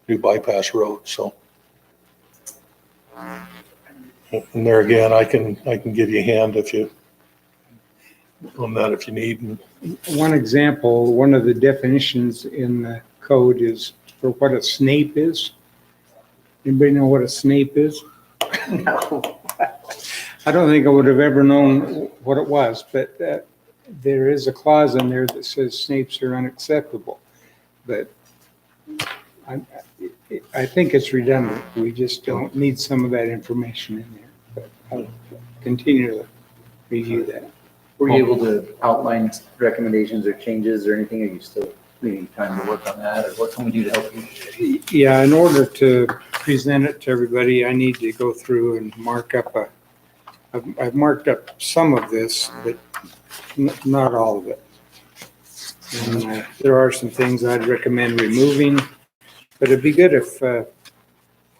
new bypass road, so. And there again, I can give you a hand on that if you need. One example, one of the definitions in the code is for what a snape is. Anybody know what a snape is? No. I don't think I would have ever known what it was, but there is a clause in there that says snapes are unacceptable. But I think it's redundant. We just don't need some of that information in there. But I'll continue to review that. Were you able to outline recommendations or changes or anything? Are you still needing time to work on that, or what can we do to help you? Yeah, in order to present it to everybody, I need to go through and mark up I've marked up some of this, but not all of it. And there are some things I'd recommend removing. But it'd be good if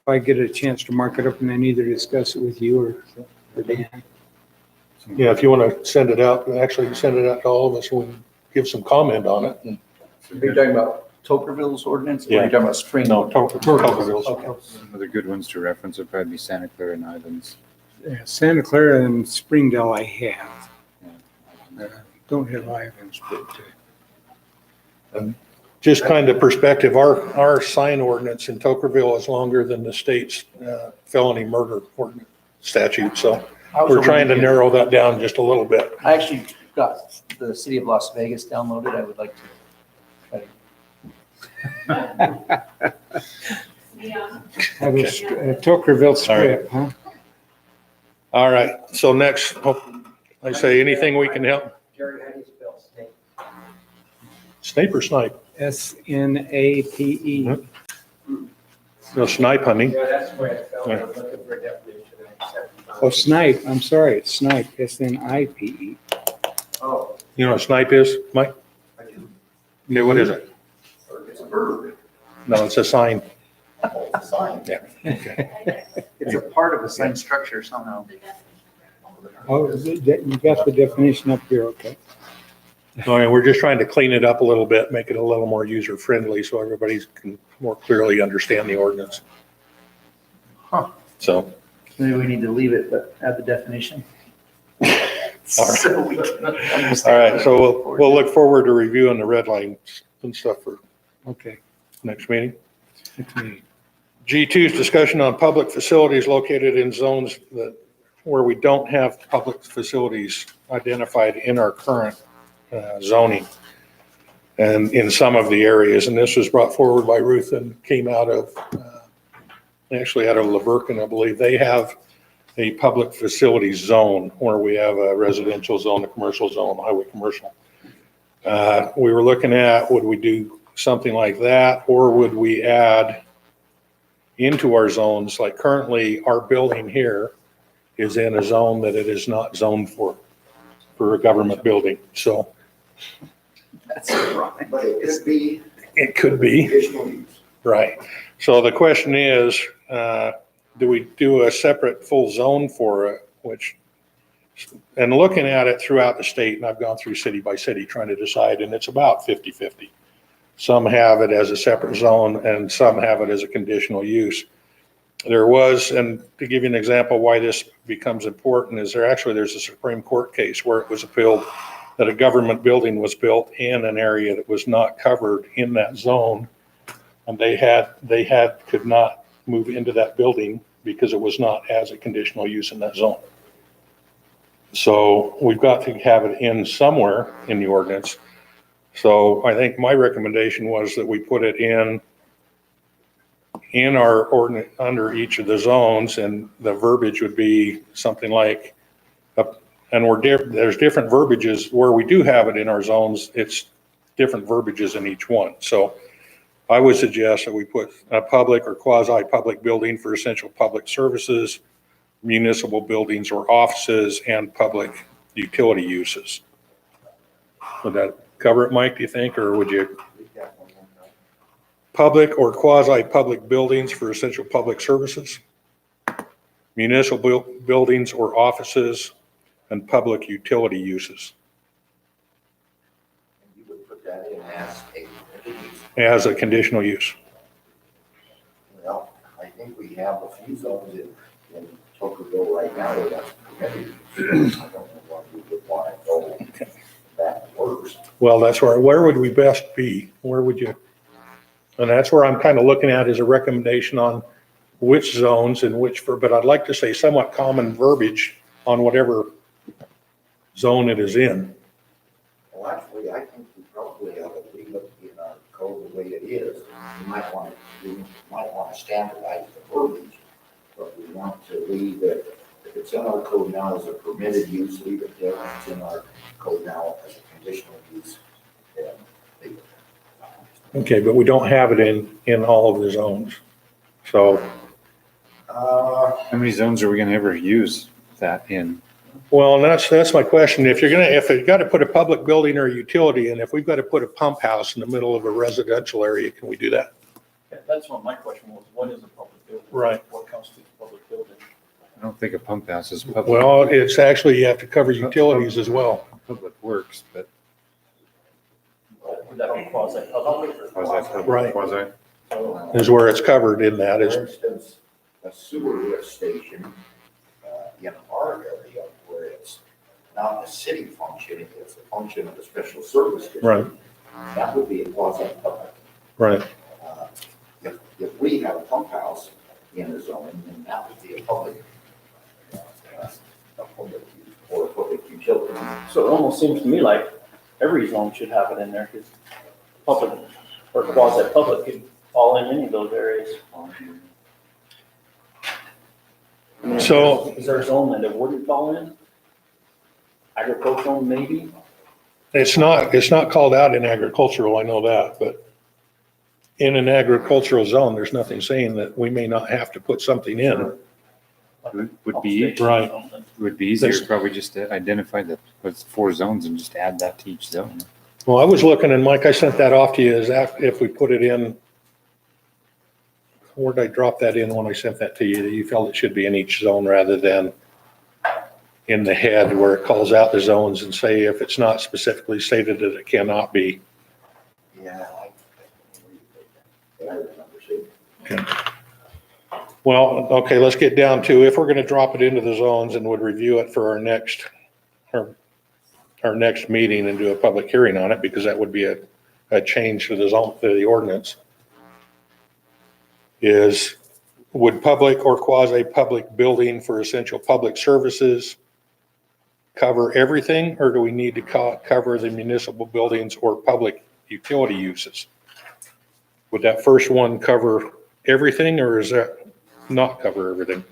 I get a chance to mark it up and then either discuss it with you or Dan. Yeah, if you want to send it out, actually send it out to all of us, we'll give some comment on it. Are you talking about Tokerville's ordinance? Or are Yeah. you talking about Spring? No, Tocqueville's. Okay. Some of the good ones to reference would probably be Santa Clara and Islands. Yeah, Santa Clara and Springdale I have. Don't have Islands, but Just kind of perspective, our sign ordinance in Tocqueville is longer than the state's felony murder ordinance statute, so we're trying to narrow that down just a little bit. I actually got the city of Las Vegas downloaded. I would like to try to. Yeah. have a Tokerville strip, huh? All right, so next, I say anything we can help. Jerry, how do you spell snake? Snape or snipe? SNAPE. No snipe hunting. Yeah, that's where I felt, I was looking for a definition. I accepted it. Oh, snipe. I'm sorry. It's snipe. SNIPE. Oh, You know what snipe is, Mike? I do. Okay, what is it? It's a bird. No, it's a sign. Oh, it's a sign. Yeah. Okay. It's a part of a sign structure somehow. Oh, you got the definition up here, okay. All right, we're just trying to clean it up a little bit, make it a little more user-friendly so everybody can more clearly understand the ordinance. Huh. So, Maybe we need to leave it, but add the definition. All right. So we can all understand. right, so we'll look forward to reviewing the red lines and stuff for Okay. next meeting. Next meeting. G2 is discussion on public facilities located in zones where we don't have public facilities identified in our current zoning and in some of the areas. And this was brought forward by Ruth and came out of, actually out of Laverkin, I believe. They have a public facilities zone where we have a residential zone, a commercial zone, highway commercial. We were looking at, would we do something like that, or would we add into our zones, like currently our building here is in a zone that it is not zoned for a government building. So That's right. But it could be it could be, additional use. right. So the question is, do we do a separate full zone for it, and looking at it throughout the state, and I've gone through city by city trying to decide, and it's about 50-50. Some have it as a separate zone and some have it as a conditional use. There was, and to give you an example why this becomes important, is there's a Supreme Court case where it was appealed that a government building was built in an area that was not covered in that zone. And they could not move into that building because it was not as a conditional use in that zone. So we've got to have it in somewhere in the ordinance. So I think my recommendation was that we put it in our ordinance under each of the zones, and the verbiage would be something like, there's different verbiages where we do have it in our zones. It's different verbiages in each one. So I would suggest that we put a public or quasi-public building for essential public services, municipal buildings or offices, and public utility uses. Would that cover it, Mike, do you think, or would you? Public or quasi-public buildings for essential public services, municipal buildings or offices, and public utility uses. You would put that in as a Conditional use. Well, I think we have a few zones in Tocqueville right now where that's permitted. I don't know what we would want to go that works. Well, that's where would we best be? Where would you? And that's where I'm kind of looking at is a recommendation on which zones and but I'd like to say somewhat common verbiage on whatever zone it is in. Well, actually, I think we probably ought to leave it in our code the way it is. We might want to standardize the verbiage, but we want to leave it, if it's in our code now as a permitted use, leave it there. If it's in our code now as a conditional use, then leave it. Okay, but we don't have it in all of the zones. So. How many zones are we gonna ever use that in? Well, and that's my question. If you've got to put a public building or a utility, and if we've got to put a pump house in the middle of a residential area, can we do that? That's what my question was. What is a public building? Right. What constitutes a public building? I don't think a pump house is public. Well, it's actually, you have to cover utilities as well. Public works, but Would that be quasi-public? quasi-public, Right. quasi. Is where it's covered in that For is, instance, a sewer lift station, in our area where it's not a city function, it's a function of a special service district. Right. That would be a quasi-public. right. If we have a pump house in a zone, then that would be a public, a public use or a public utility. So it almost seems to me like every zone should have it in there, because public or quasi-public could fall in any of those areas. I mean, So- is there a zone that it wouldn't fall in? Agricultural, maybe? It's not called out in agricultural, I know that, but in an agricultural zone, there's nothing saying that we may not have to put something in. Would be, Right. would be easier There's- probably just to identify the, what's 4 zones and just add that to each zone. Well, I was looking, and Mike, I sent that off to you, is that if we put it in, where did I drop that in when I sent that to you? You felt it should be in each zone rather than in the head where it calls out the zones and say if it's not specifically stated that it cannot be. Yeah, I remember seeing. Well, okay, let's get down to if we're gonna drop it into the zones and would review it for our next meeting and do a public hearing on it, because that would be a change to the zone, to the ordinance. Is, would public or quasi-public building for essential public services cover everything, or do we need to cover the municipal buildings or public utility uses? Would that first one cover everything, or is that not cover everything?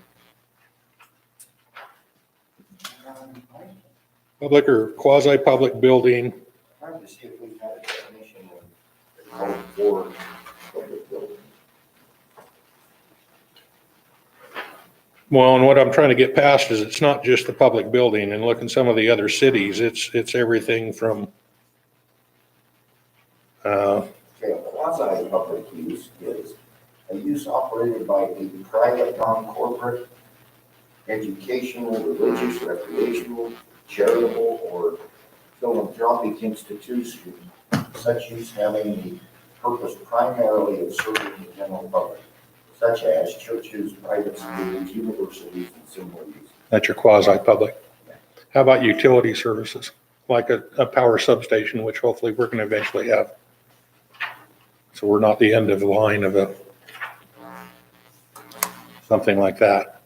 Public or quasi-public building, Trying to see if we've had a definition of for public building. well, and what I'm trying to get past is it's not just the public building, and look in some of the other cities, it's everything from, Okay, a quasi-public use is a use operated by a private, non-corporate, educational, religious, recreational, charitable, or philanthropic institution, such use having the purpose primarily of serving the general public, such as churches, private schools, universities, and similar uses. that's your quasi-public. How about utility services, like a power substation, which hopefully we're gonna eventually have? So we're not the end of the line of something like that.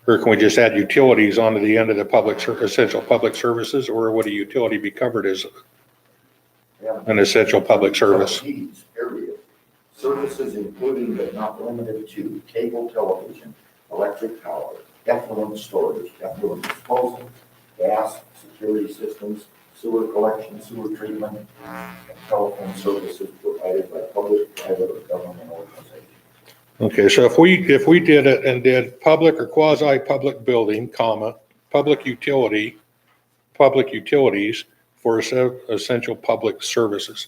Or can we just add utilities onto the end of the essential public services, or would a utility be covered as an essential public service? Utilities, period. Services including but not limited to cable television, electric power, effluent storage, effluent disposal, gas, security systems, sewer collection, sewer treatment, and telephone services provided by public, private, or government organizations. Okay, so if we did it and did public or quasi-public building, comma, public utilities for essential public services,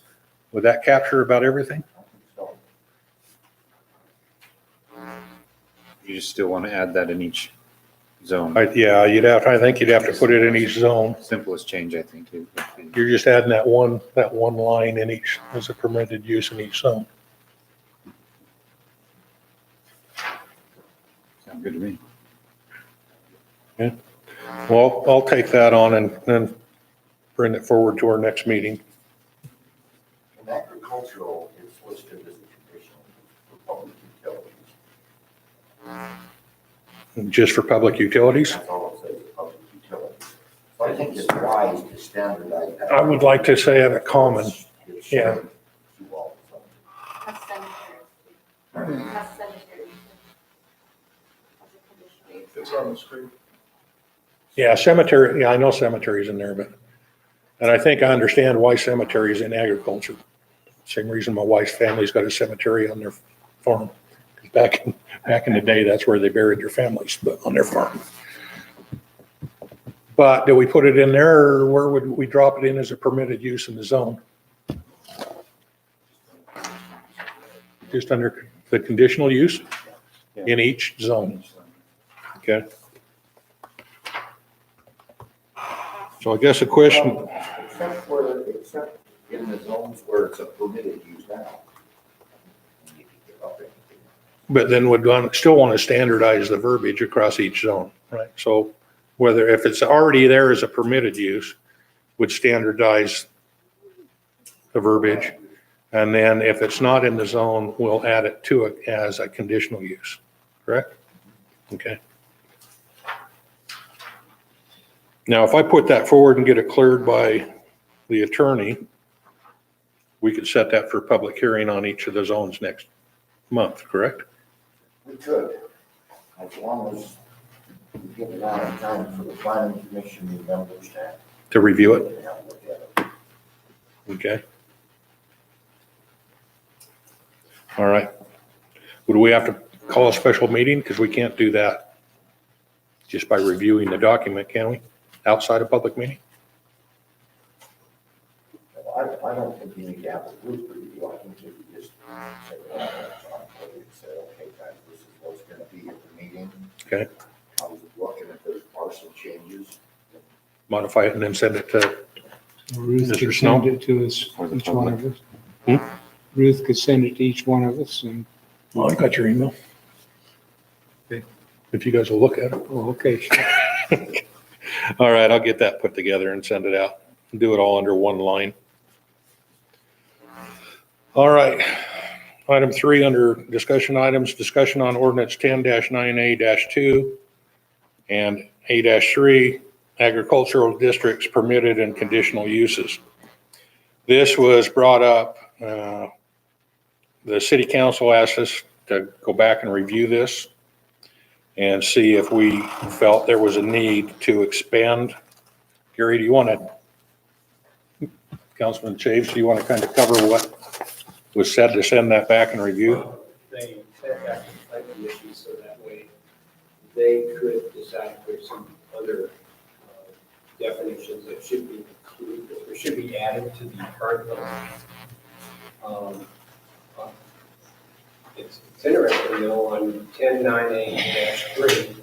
would that capture about everything? So, You just still want to add that in each zone. Yeah, I think you'd have to put it in each zone. Simplest change, I think. You're just adding that one line in each, as a permitted use in each zone. Sounds good to me. Well, I'll take that on and then bring it forward to our next meeting. in agricultural, it's listed as a conditional use for public utilities. Just for public utilities? That's all it says, public utilities. So I think it's wise to standardize that. I would like to say have it common. It's Yeah. shared to all of them. That's cemetery. That's cemetery. That's a conditional use. It's on the screen. Yeah, cemetery, yeah, I know cemeteries in there, and I think I understand why cemetery is in agriculture. Same reason my wife's family's got a cemetery on their farm. Back in the day, that's where they buried their families, but on their farm. But do we put it in there, or where would we drop it in as a permitted use in the zone? just under the conditional use in each zone. Okay. So I guess a question, Except in the zones where it's a permitted use now. but then would still want to standardize the verbiage across each zone, right? So whether, if it's already there as a permitted use, would standardize the verbiage. And then if it's not in the zone, we'll add it to it as a conditional use, correct? Okay. Now, if I put that forward and get it cleared by the attorney, we could set that for public hearing on each of the zones next month, correct? We could, as long as we give a lot of time for the planning commission members To review it, to have a look at it. okay? All right. Would we have to call a special meeting? Because we can't do that just by reviewing the document, can we? Outside of public meeting? I don't think you need to have a group review. I think if you just say, well, say, okay, guys, this is what's gonna be at the meeting. Okay. How's it looking, if there's parcel changes? Modify it and then send it to Ruth Mr. could Snow? send it to us, Or the each one of public. us. Hmm? Ruth could send it to each one of us and, Oh, I got your email. Okay. If you guys will look at it. oh, okay. All right, I'll get that put together and send it out. Do it all under one line. All right. Item 3 under discussion items, discussion on ordinance 10-9A-2 and A-3, agricultural districts permitted and conditional uses. This was brought up, the city council asked us to go back and review this and see if we felt there was a need to expand. Gary, do you want to, Councilman Chaves, do you want to kind of cover what was said to send that back and review? They set back the planning issue so that way they could decide if there's some other definitions that should be included, or should be added to the current one. It's interesting though, on 10-9A-3, it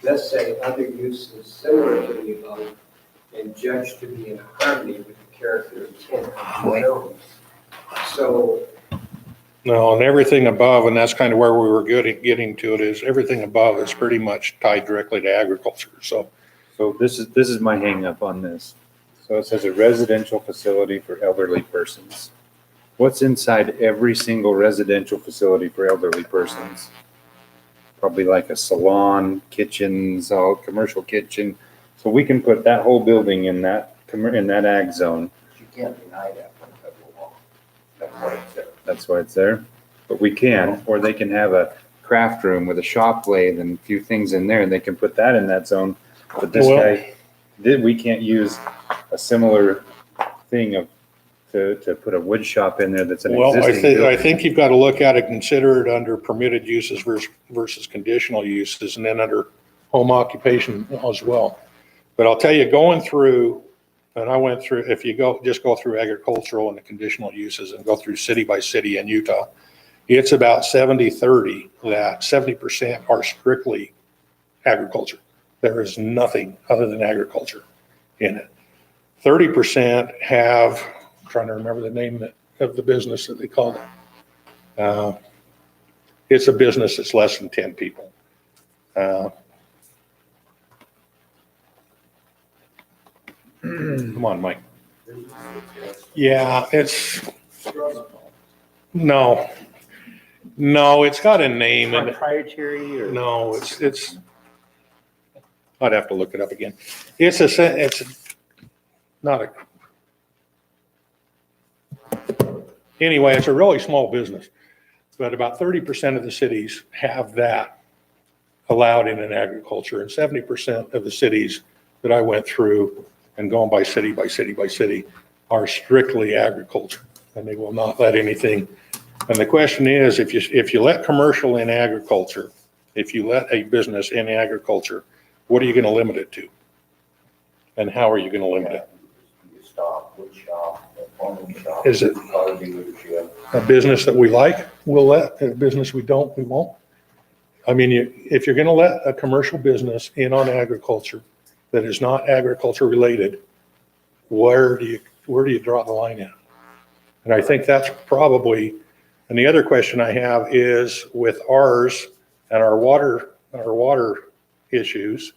does say other uses similar to the above and judged to be in harmony with the character and intent of the zone. So No, and everything above, and that's kind of where we were getting to it, is everything above is pretty much tied directly to agriculture, so. So this is my hang up on this. So it says a residential facility for elderly persons. What's inside every single residential facility for elderly persons? Probably like a salon, kitchens, all commercial kitchen. So we can put that whole building in that ag zone. You can't deny that from federal law. That's why it's there. That's why it's there. But we can, or they can have a craft room with a shop lathe and a few things in there, and they can put that in that zone. But this Well- guy, we can't use a similar thing to put a wood shop in there that's an Well, existing I building. think you've got to look at it, consider it under permitted uses versus conditional uses, and then under home occupation as well. But I'll tell you, going through, and I went through, if you just go through agricultural and the conditional uses and go through city by city in Utah, it's about 70-30, that 70% are strictly agriculture. There is nothing other than agriculture in it. 30% have, I'm trying to remember the name of the business that they called it. It's a business that's less than 10 people. Come on, Mike. Yeah, no, it's got a name and Proprietary or? no, it's, I'd have to look it up again. It's not a, anyway, it's a really small business, but about 30% of the cities have that allowed in an agriculture, and 70% of the cities that I went through and going by city by city by city are strictly agriculture, and they will not let anything. And the question is, if you let commercial in agriculture, if you let a business in agriculture, what are you going to limit it to? And how are you going to limit it? shop, wood shop, a plumbing shop. Is it- Car dealership. A business that we like, we'll let. A business we don't, we won't. I mean, if you're gonna let a commercial business in on agriculture that is not agriculture related, where do you draw the line at? And I think that's probably, and the other question I have is with ours and our water issues,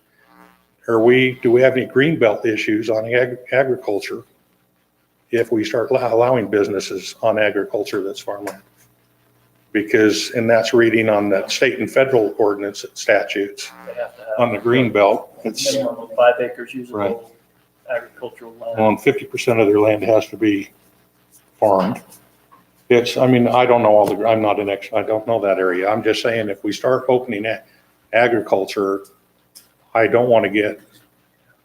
do we have any greenbelt issues on agriculture if we start allowing businesses on agriculture that's farmland? Because, and that's reading on the state and federal ordinance statutes They have to have. on the greenbelt. It's Minimum of 5 acres usable Right. agricultural land. on 50% of their land has to be farmed. I mean, I don't know I'm not an I don't know that area. I'm just saying if we start opening agriculture, I don't want to get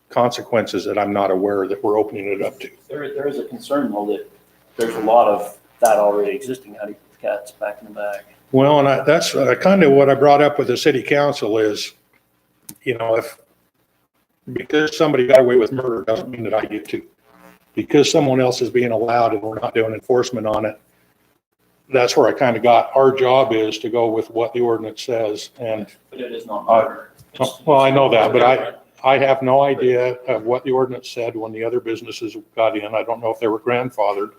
consequences that I'm not aware that we're opening it up to. There is a concern though that there's a lot of that already existing. How do you put the cats back in the bag? Well, and that's kind of what I brought up with the city council is, because somebody got away with murder doesn't mean that I get to. Because someone else is being allowed and we're not doing enforcement on it, that's where I kind of got, our job is to go with what the ordinance says. And, But it is not murder. well, I know that, but I have no idea of what the ordinance said when the other businesses got in. I don't know if they were grandfathered.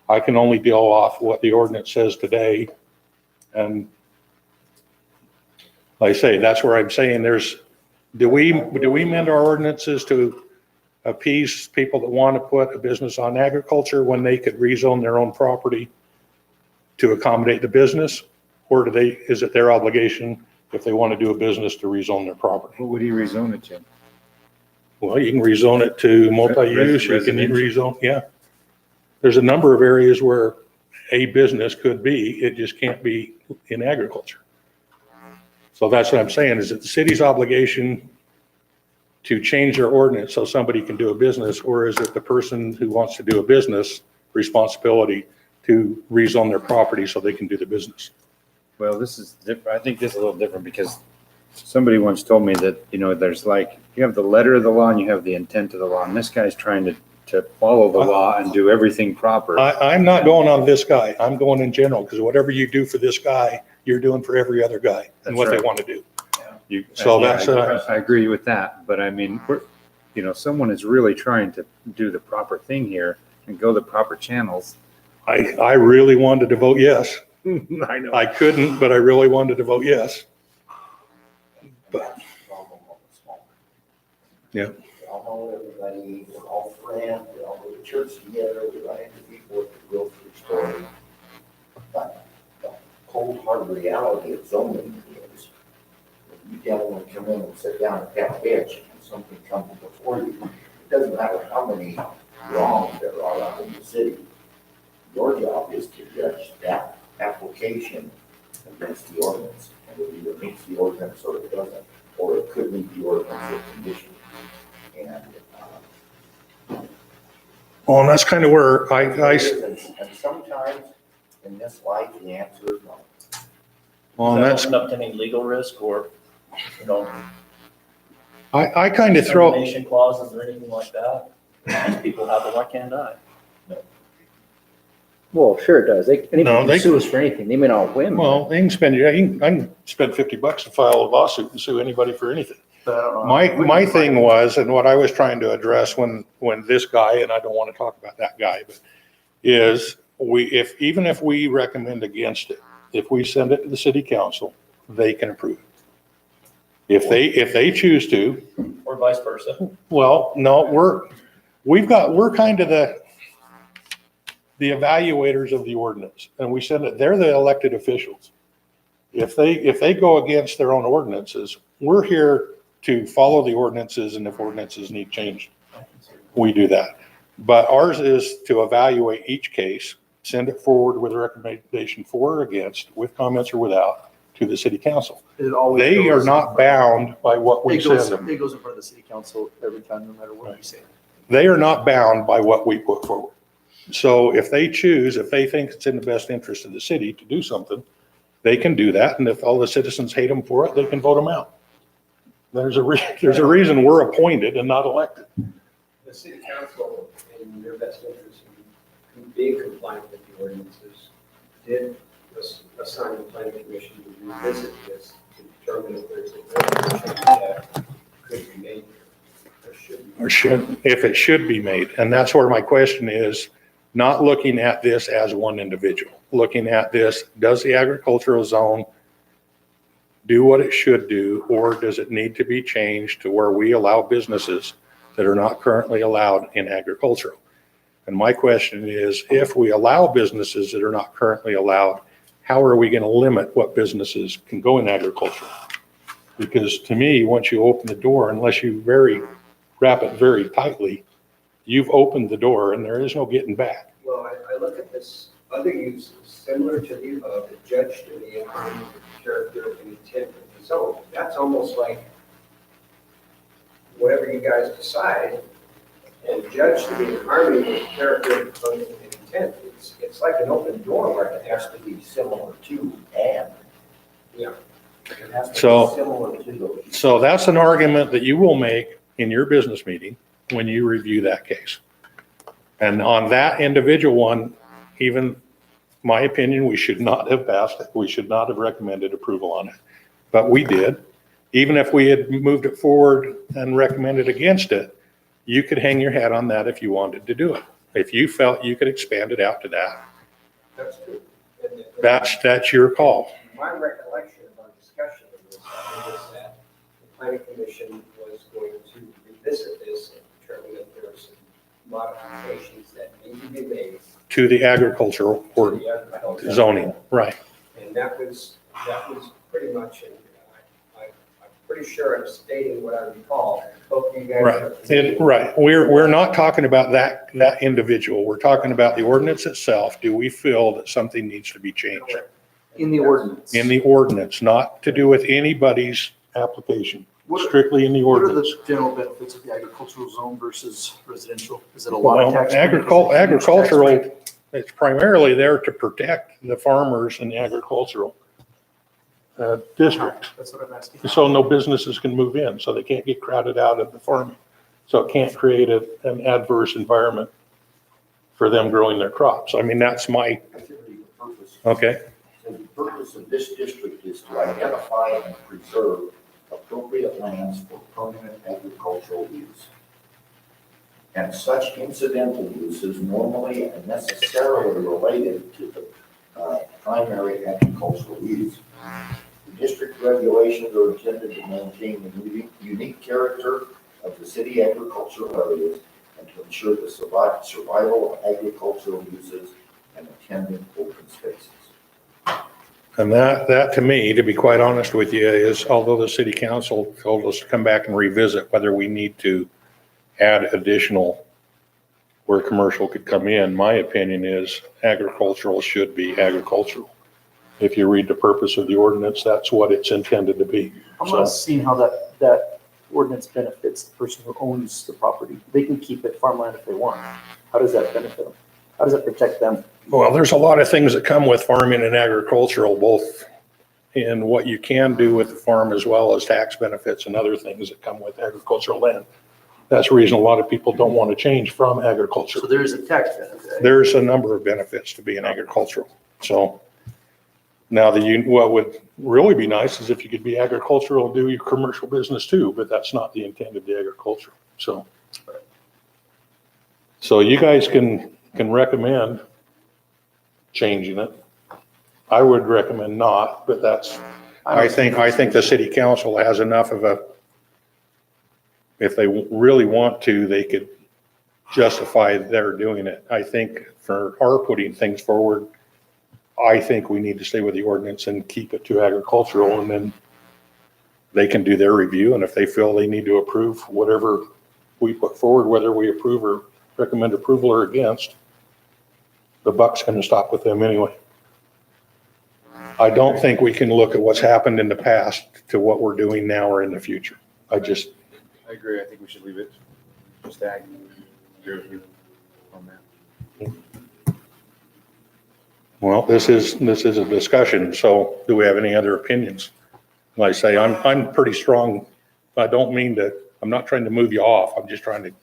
I can only deal off what the ordinance says today. And like I say, that's where I'm saying do we amend our ordinances to appease people that want to put a business on agriculture when they could rezone their own property to accommodate the business? Or is it their obligation if they want to do a business to rezone their property? What would you rezone it to? Well, you can rezone it to multi-use, you can Residential? rezone, yeah. There's a number of areas where a business could be, it just can't be in agriculture. So that's what I'm saying, is it the city's obligation to change their ordinance so somebody can do a business, or is it the person who wants to do a business responsibility to rezone their property so they can do the business? Well, this is different. I think this is a little different because somebody once told me that, there's you have the letter of the law and you have the intent of the law. And this guy's trying to follow the law and do everything proper. I'm not going on this guy. I'm going in general, because whatever you do for this guy, you're doing for every other guy and That's what they right. want to do. So Yeah, that's, I agree with that. But I mean, someone is really trying to do the proper thing here and go the proper channels. I really wanted to vote yes. I know. I couldn't, but I really wanted to vote yes. But, yeah. We all know everybody, we're all friends, we all go to church together, we run into people at the grocery store. But the cold hard reality of zoning is, if you gentlemen come in and sit down and have a bitch and something comes before you, it doesn't matter how many wrongs there are out in the city. Your job is to judge that application against the ordinance, and it either meets the ordinance or it doesn't, or it could meet the ordinance with conditions. And, Well, and that's kind of where and sometimes in this life, the answer is no. well, Does that's, that open up to any legal risk or, I kind of throw, termination clauses or anything like that? These people have it, why can't I? Well, sure it does. Anybody No, can they- sue us for anything. They may not win. well, they can spend, I can spend $50 to file a lawsuit and sue anybody for anything. My thing was, and what I was trying to address when this guy, and I don't want to talk about that guy, but is even if we recommend against it, if we send it to the city council, they can approve it. If they choose to, Or vice versa. well, no, we're kind of the evaluators of the ordinance, and we send it, they're the elected officials. If they go against their own ordinances, we're here to follow the ordinances, and if ordinances need changed, we do that. But ours is to evaluate each case, send it forward with a recommendation for or against, with comments or without, to the city council. It always They are goes- not bound by what we It goes, send them. it goes in front of the city council every time, no matter what we say. They are not bound by what we put forward. So if they choose, if they think it's in the best interest of the city to do something, they can do that. And if all the citizens hate them for it, they can vote them out. There's a reason we're appointed and not elected. The city council, in their best interest, in being compliant with the ordinances, did assign the planning commission to revisit this to determine if there's a change that could be made or should be. Or should, if it should be made. And that's where my question is, not looking at this as one individual, looking at this, does the agricultural zone do what it should do, or does it need to be changed to where we allow businesses that are not currently allowed in agricultural? And my question is, if we allow businesses that are not currently allowed, how are we going to limit what businesses can go in agriculture? Because to me, once you open the door, unless you wrap it very tightly, you've opened the door and there is no getting back. Well, I look at this other uses similar to the above, the judge to the economic character and intent of the zone. That's almost like whatever you guys decide, and judge to be in harmony with the character and intent. It's like an open door where It has to be similar to and. Yeah. It has to be So- similar to those. So that's an argument that you will make in your business meeting when you review that case. And on that individual one, even my opinion, we should not have passed it. We should not have recommended approval on it. But we did. Even if we had moved it forward and recommended against it, you could hang your hat on that if you wanted to do it. If you felt you could expand it out to that, That's true. And that's your call. my recollection of our discussion of this is that the planning commission was going to revisit this and determine if there were some modifications that need to be made To the agricultural to or the agricultural zoning, right. And that was pretty much, and I'm pretty sure I'm stating what I recall. Both of you guys. Right, right. We're not talking about that individual. We're talking about the ordinance itself. Do we feel that something needs to be changed? In the ordinance. In the ordinance, not to do with anybody's application, strictly in the What are ordinance. the general benefits of the agricultural zone versus residential? Is it a lot of Well, tax? break? Is it a huge tax agricultural, break? it's primarily there to protect the farmers in the agricultural district. That's what I'm asking. So no businesses can move in, so they can't get crowded out of the farming. So it can't create an adverse environment for them growing their crops. I mean, that's my, Activity for purpose. okay, So the purpose of this district is to identify and preserve appropriate lands for permanent agricultural use. And such incidental uses normally and necessarily related to the primary agricultural use. The district regulations are intended to maintain the unique character of the city agricultural areas and to ensure the survival of agricultural uses and attendant open spaces. and that to me, to be quite honest with you, is although the city council told us to come back and revisit whether we need to add additional where commercial could come in, my opinion is agricultural should be agricultural. If you read the purpose of the ordinance, that's what it's intended to be. I'm So, not seeing how that ordinance benefits the person who owns the property. They can keep it farmland if they want. How does that benefit them? How does that protect them? well, there's a lot of things that come with farming and agricultural, both in what you can do with the farm as well as tax benefits and other things that come with agricultural land. That's the reason a lot of people don't want to change from agriculture. So there is a tax benefit. There's a number of benefits to being agricultural. So now what would really be nice is if you could be agricultural and do your commercial business too, but that's not the intent of the agricultural. So you guys can recommend changing it. I would recommend not, but I think the city council has enough of if they really want to, they could justify their doing it. I think for our putting things forward, I think we need to stay with the ordinance and keep it to agricultural, and then they can do their review, and if they feel they need to approve whatever we put forward, whether we approve or recommend approval or against, the buck's gonna stop with them anyway. I don't think we can look at what's happened in the past to what we're doing now or in the future. I agree. I think we should leave it just ag. Agree with you on that. Well, this is a discussion, so do we have any other opinions? Like I say, I'm pretty strong. I'm not trying to move you off. I'm just trying to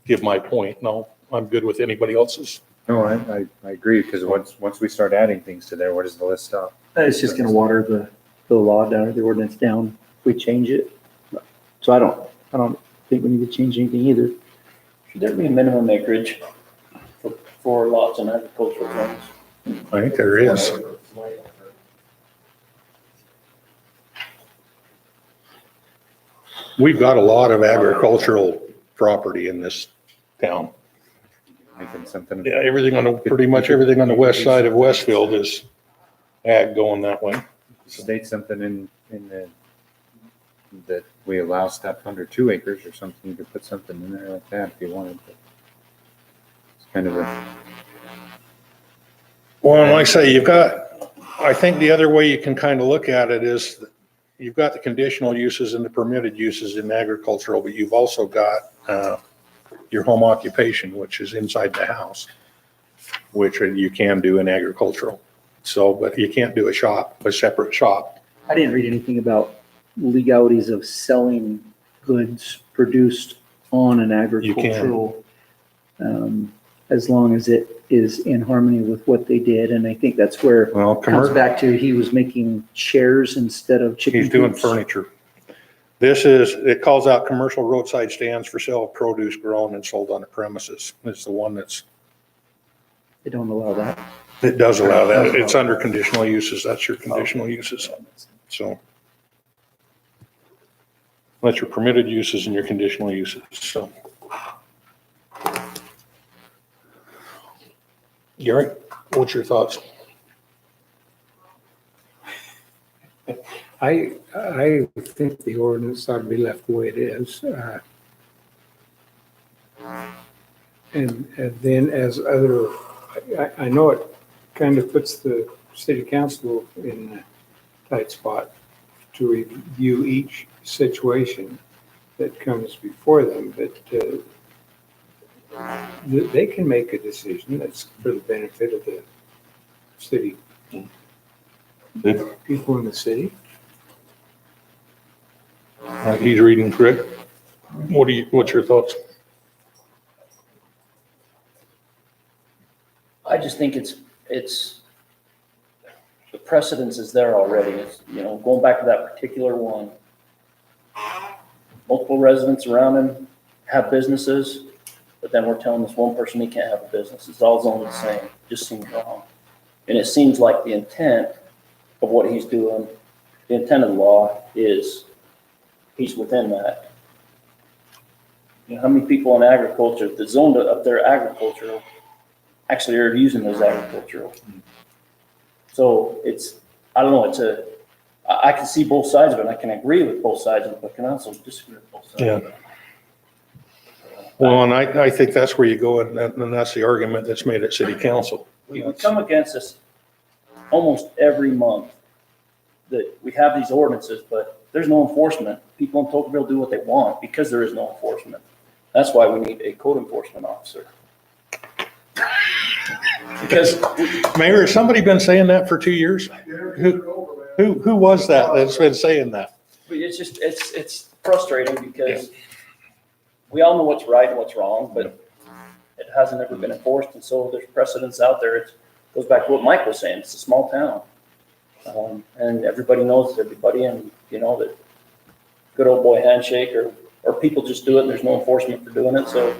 give my point. No, I'm good with anybody else's. No, I agree, because once we start adding things to there, where does the list stop? It's just gonna water the law down, or the ordinance down if we change it. So I don't think we need to change anything either. Should there be a minimum acreage for lots in agricultural zones? I think there is. We've got a lot of agricultural property in this town. Making something. Yeah, everything on the, pretty much everything on the west side of Westfield is ag going that way. State something in the, that we allow stuff under 2 acres or something. You could put something in there like that if you wanted. But it's kind of a. Well, like I say, you've got, I think the other way you can kind of look at it is that you've got the conditional uses and the permitted uses in agricultural, but you've also got your home occupation, which is inside the house, which you can do in agricultural. So, but you can't do a separate shop. I didn't read anything about legalities of selling goods produced on an agricultural, as long as it is in harmony with what they did. And I think that's where it comes back to, he was making chairs instead of chicken He's doing coops. furniture. This is, it calls out commercial roadside stands for sale of produce grown and sold on the premises. It's the one that's, They don't allow that. it does allow that. It's under conditional uses. That's your conditional uses. So that's your permitted uses and your conditional uses. So. Gary, what's your thoughts? I think the ordinance ought to be left the way it is. And then as other, I know it kind of puts the city council in a tight spot to review each situation that comes before them, but they can make a decision that's for the benefit of the city, people in the city. He's reading correct. What's your thoughts? I just think it's, the precedence is there already. It's, going back to that particular one. Multiple residents around him have businesses, but then we're telling this one person he can't have a business. It's all zoned the same. Just seems wrong. And it seems like the intent of what he's doing, the intent of the law is he's within that. How many people in agriculture, the zone up there agricultural, actually are using those agricultural? So I don't know, I can see both sides of it, and I can agree with both sides of it, but can also disagree with both sides. Yeah. Well, and I think that's where you go, and that's the argument that's made at city council. We come against this almost every month, that we have these ordinances, but there's no enforcement. People in Tocqueville do what they want because there is no enforcement. That's why we need a code enforcement officer. Because Mayor, has somebody been saying that for 2 years? Who was that that's been saying that? it's just, it's frustrating because we all know what's right and what's wrong, but it hasn't ever been enforced. And so there's precedents out there. It goes back to what Mike was saying. It's a small town. And everybody knows everybody, and that good old boy handshake, or people just do it and there's no enforcement for doing it. So,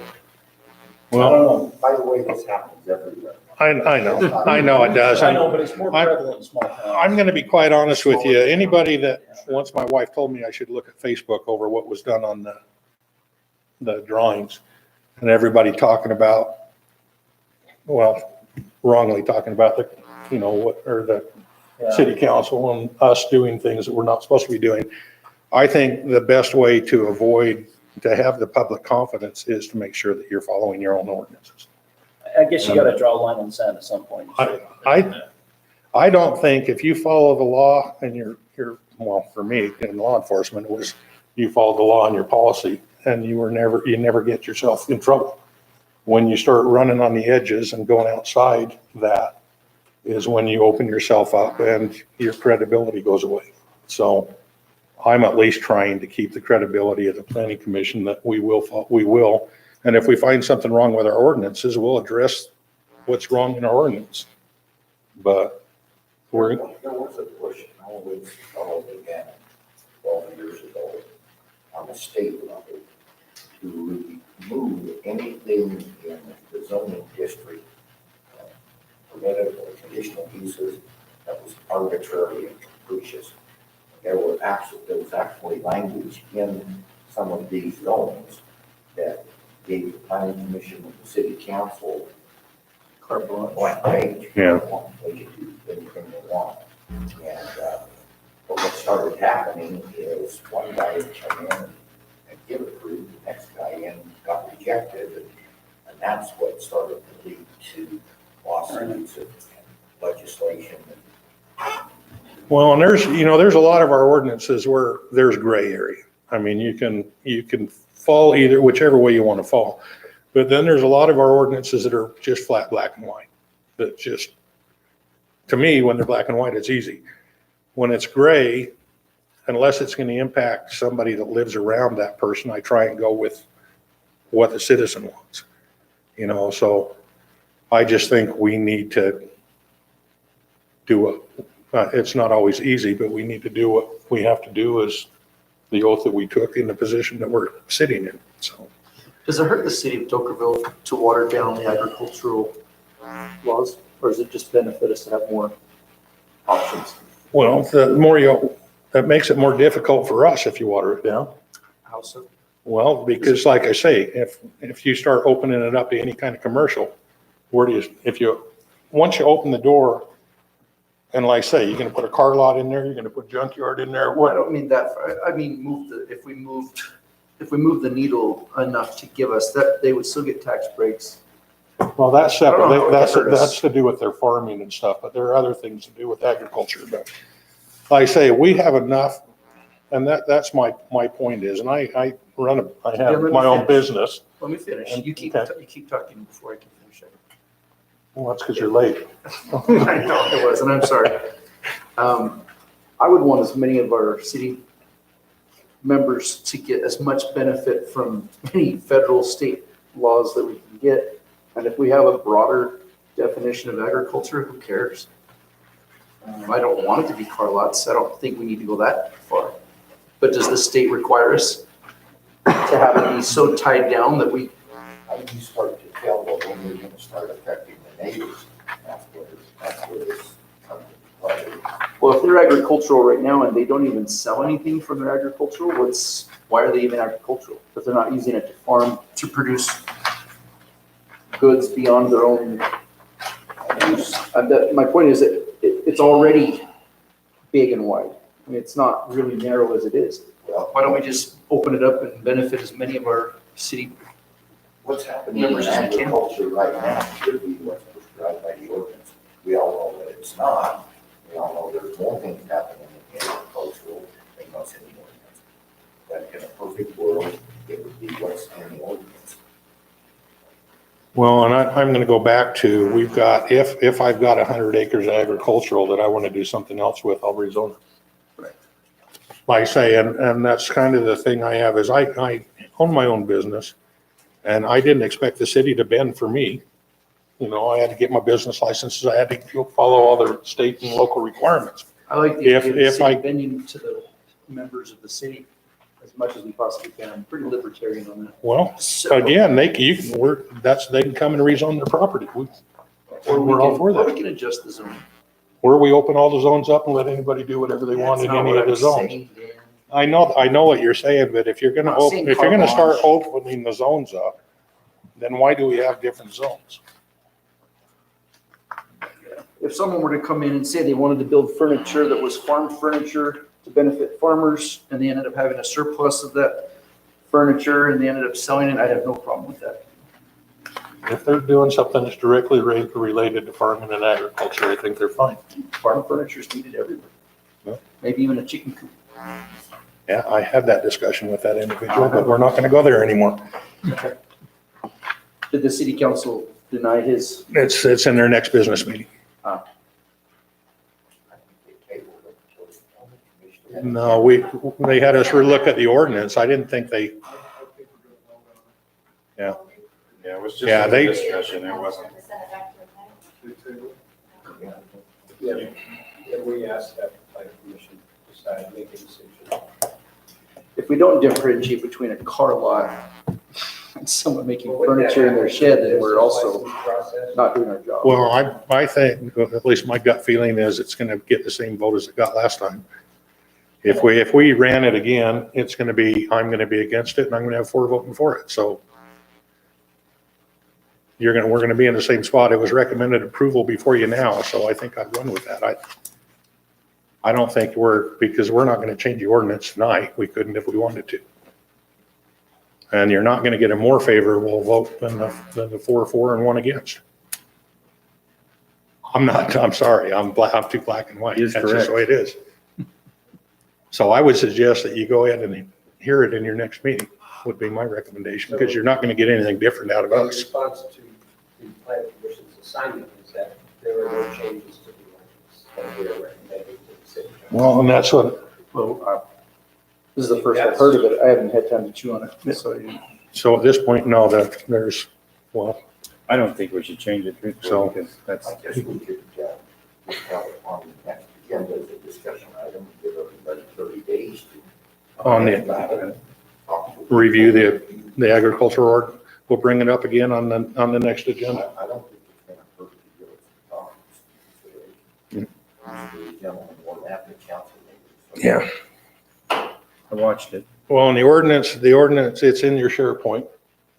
Well, I don't know. By the way, this happens everywhere. I know it does. I know, but it's more prevalent in small towns. I'm going to be quite honest with you. Anybody that, once my wife told me I should look at Facebook over what was done on the drawings, and everybody talking about, well, wrongly talking about the, the city council and us doing things that we're not supposed to be doing. I think the best way to avoid, to have the public confidence is to make sure that you're following your own ordinances. I guess you got to draw a line in the sand at some point. I don't think if you follow the law and you're, well, for me in law enforcement, it was you followed the law and your policy, and you never get yourself in trouble. When you start running on the edges and going outside, that is when you open yourself up and your credibility goes away. So I'm at least trying to keep the credibility of the planning commission that we will And if we find something wrong with our ordinances, we'll address what's wrong in our ordinance. But we're, There was a push, always began 12 years ago on the state level to remove anything in the zoning district, permitted or conditional uses that was arbitrary and capricious. There was actually language in some of these zones that gave the planning commission and the city council carte blanche page. Yeah. They could do anything they want. And, but what started happening is one guy would come in and get approved, the next guy in got rejected, and that's what started to lead to lawsuits and legislation. well, and there's a lot of our ordinances where there's gray area. I mean, you can fall either, whichever way you want to fall. But then there's a lot of our ordinances that are just flat black and white. That just, to me, when they're black and white, it's easy. When it's gray, unless it's going to impact somebody that lives around that person, I try and go with what the citizen wants. So I just think we need to do it's not always easy, but we need to do what we have to do as the oath that we took in the position that we're sitting in, so. Does it hurt the city of Tokerville to water down the agricultural laws, or does it just benefit us to have more options? Well, that makes it more difficult for us if you water it down. How so? Well, because like I say, if you start opening it up to any kind of commercial, once you open the door, and like I say, you're gonna put a car lot in there, you're gonna put junkyard in there, I what? don't mean that, I mean, if we moved the needle enough to give us that, they would still get tax breaks. Well, that's I don't know separate, how it hurt us. that's to do with their farming and stuff, but there are other things to do with agriculture, but like I say, we have enough, and that's my point is, and I have let me my own finish. business. Let me finish. You keep talking before I can finish it. Well, that's because you're late. I know it was, and I'm sorry. I would want as many of our city members to get as much benefit from any federal, state laws that we can get. And if we have a broader definition of agriculture, who cares? I don't want it to be car lots. I don't think we need to go that far. But does the state require us to have it be so tied down that we? How do you start to tell when you're going to start affecting the neighbors? That's where this comes into play. Well, if they're agricultural right now and they don't even sell anything from their agricultural, why are they even agricultural? If they're not using it to farm, to produce goods beyond their own use. My point is that it's already big and wide. I mean, it's not really narrow as it is. Why don't we just open it up and benefit as many of our city? What's happening in agriculture right now should be what's prescribed by the ordinance. We all know that it's not. We all know there's more things happening in agricultural than what's in the ordinance. But in a perfect world, it would be what's in the ordinance. Well, and I'm going to go back to, we've got, if I've got 100 acres of agricultural that I want to do something else with, I'll rezone it. Right. Like I say, and that's kind of the thing I have is I own my own business and I didn't expect the city to bend for me. I had to get my business licenses. I had to follow all the state and local requirements. I like the idea of the If city I- bending to the members of the city as much as we possibly can. I'm pretty libertarian on that. Well, So- again, they can come and rezone their property. We're all for Or we that. can adjust the zone. Or we open all the zones up and let anybody do whatever they want That's in not any what of the I'm zones. saying, Dan. I know what you're saying, but if you're gonna Not saying start carte opening the zones up, then why do we have different zones? If someone were to come in and say they wanted to build furniture that was farm furniture to benefit farmers, and they ended up having a surplus of that furniture and they ended up selling it, I'd have no problem with that. If they're doing something that's directly related to farming and agriculture, I think they're fine. Farm furniture is needed everywhere. Yeah. Maybe even a chicken coop. Yeah, I had that discussion with that individual, but we're not gonna go there anymore. Did the city council deny his? It's in their next business meeting. No, they had us relook at the ordinance. I didn't think they, yeah. Yeah, it was just Yeah, a they- discussion, it wasn't. Yeah, and we asked that the planning commission decide, make a decision. If we don't differentiate between a car lot and someone making furniture in their shed, then we're also not doing our job. Well, I think, at least my gut feeling is it's gonna get the same vote as it got last time. If we ran it again, it's gonna be, I'm gonna be against it and I'm gonna have 4 voting for it, so. We're gonna be in the same spot. It was recommended approval before you now, so I think I'd run with that. I don't think because we're not gonna change the ordinance tonight. We couldn't if we wanted to. And you're not gonna get a more favorable vote than the 4 for and 1 against. I'm sorry, I'm too black and white. He is That's just the way it is. So I would suggest that you go ahead and hear it in your next meeting, would be my recommendation, because you're not gonna get anything different out of In us. response to the planning commission's assignment is that there are no changes to the ordinance that we are recommending to the city. Well, and that's what, Well, this is the first I've heard of it. I haven't had time to chew on it, so. so at this point, no, that there's, well, I don't think we should change it So- truthfully, because that's, I guess we could, just have it on the next agenda as a discussion item, give everybody 30 days to. On the- review the agricultural org. We'll bring it up again on the next agenda. I don't think it's gonna hurt to give it some thought. The gentleman will have the council. Yeah. I watched it. Well, in the ordinance, it's in your SharePoint.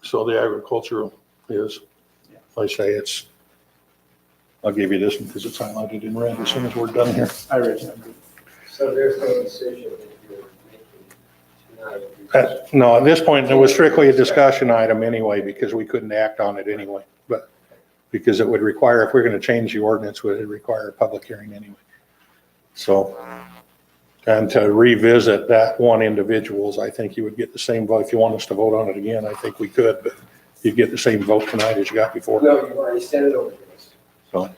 So the agricultural is, I say I'll give you this one because it's highlighted in red as soon as we're done here. I read it. So there's no decision that you're making tonight. No, at this point, it was strictly a discussion item anyway, because we couldn't act on it anyway. But because it would require, if we're going to change the ordinance, would it require a public hearing anyway? So, and to revisit that one individual's, I think you would get the same vote. If you want us to vote on it again, I think we could, but you'd get the same vote tonight as you got before. No, you've already sent it over to us. So,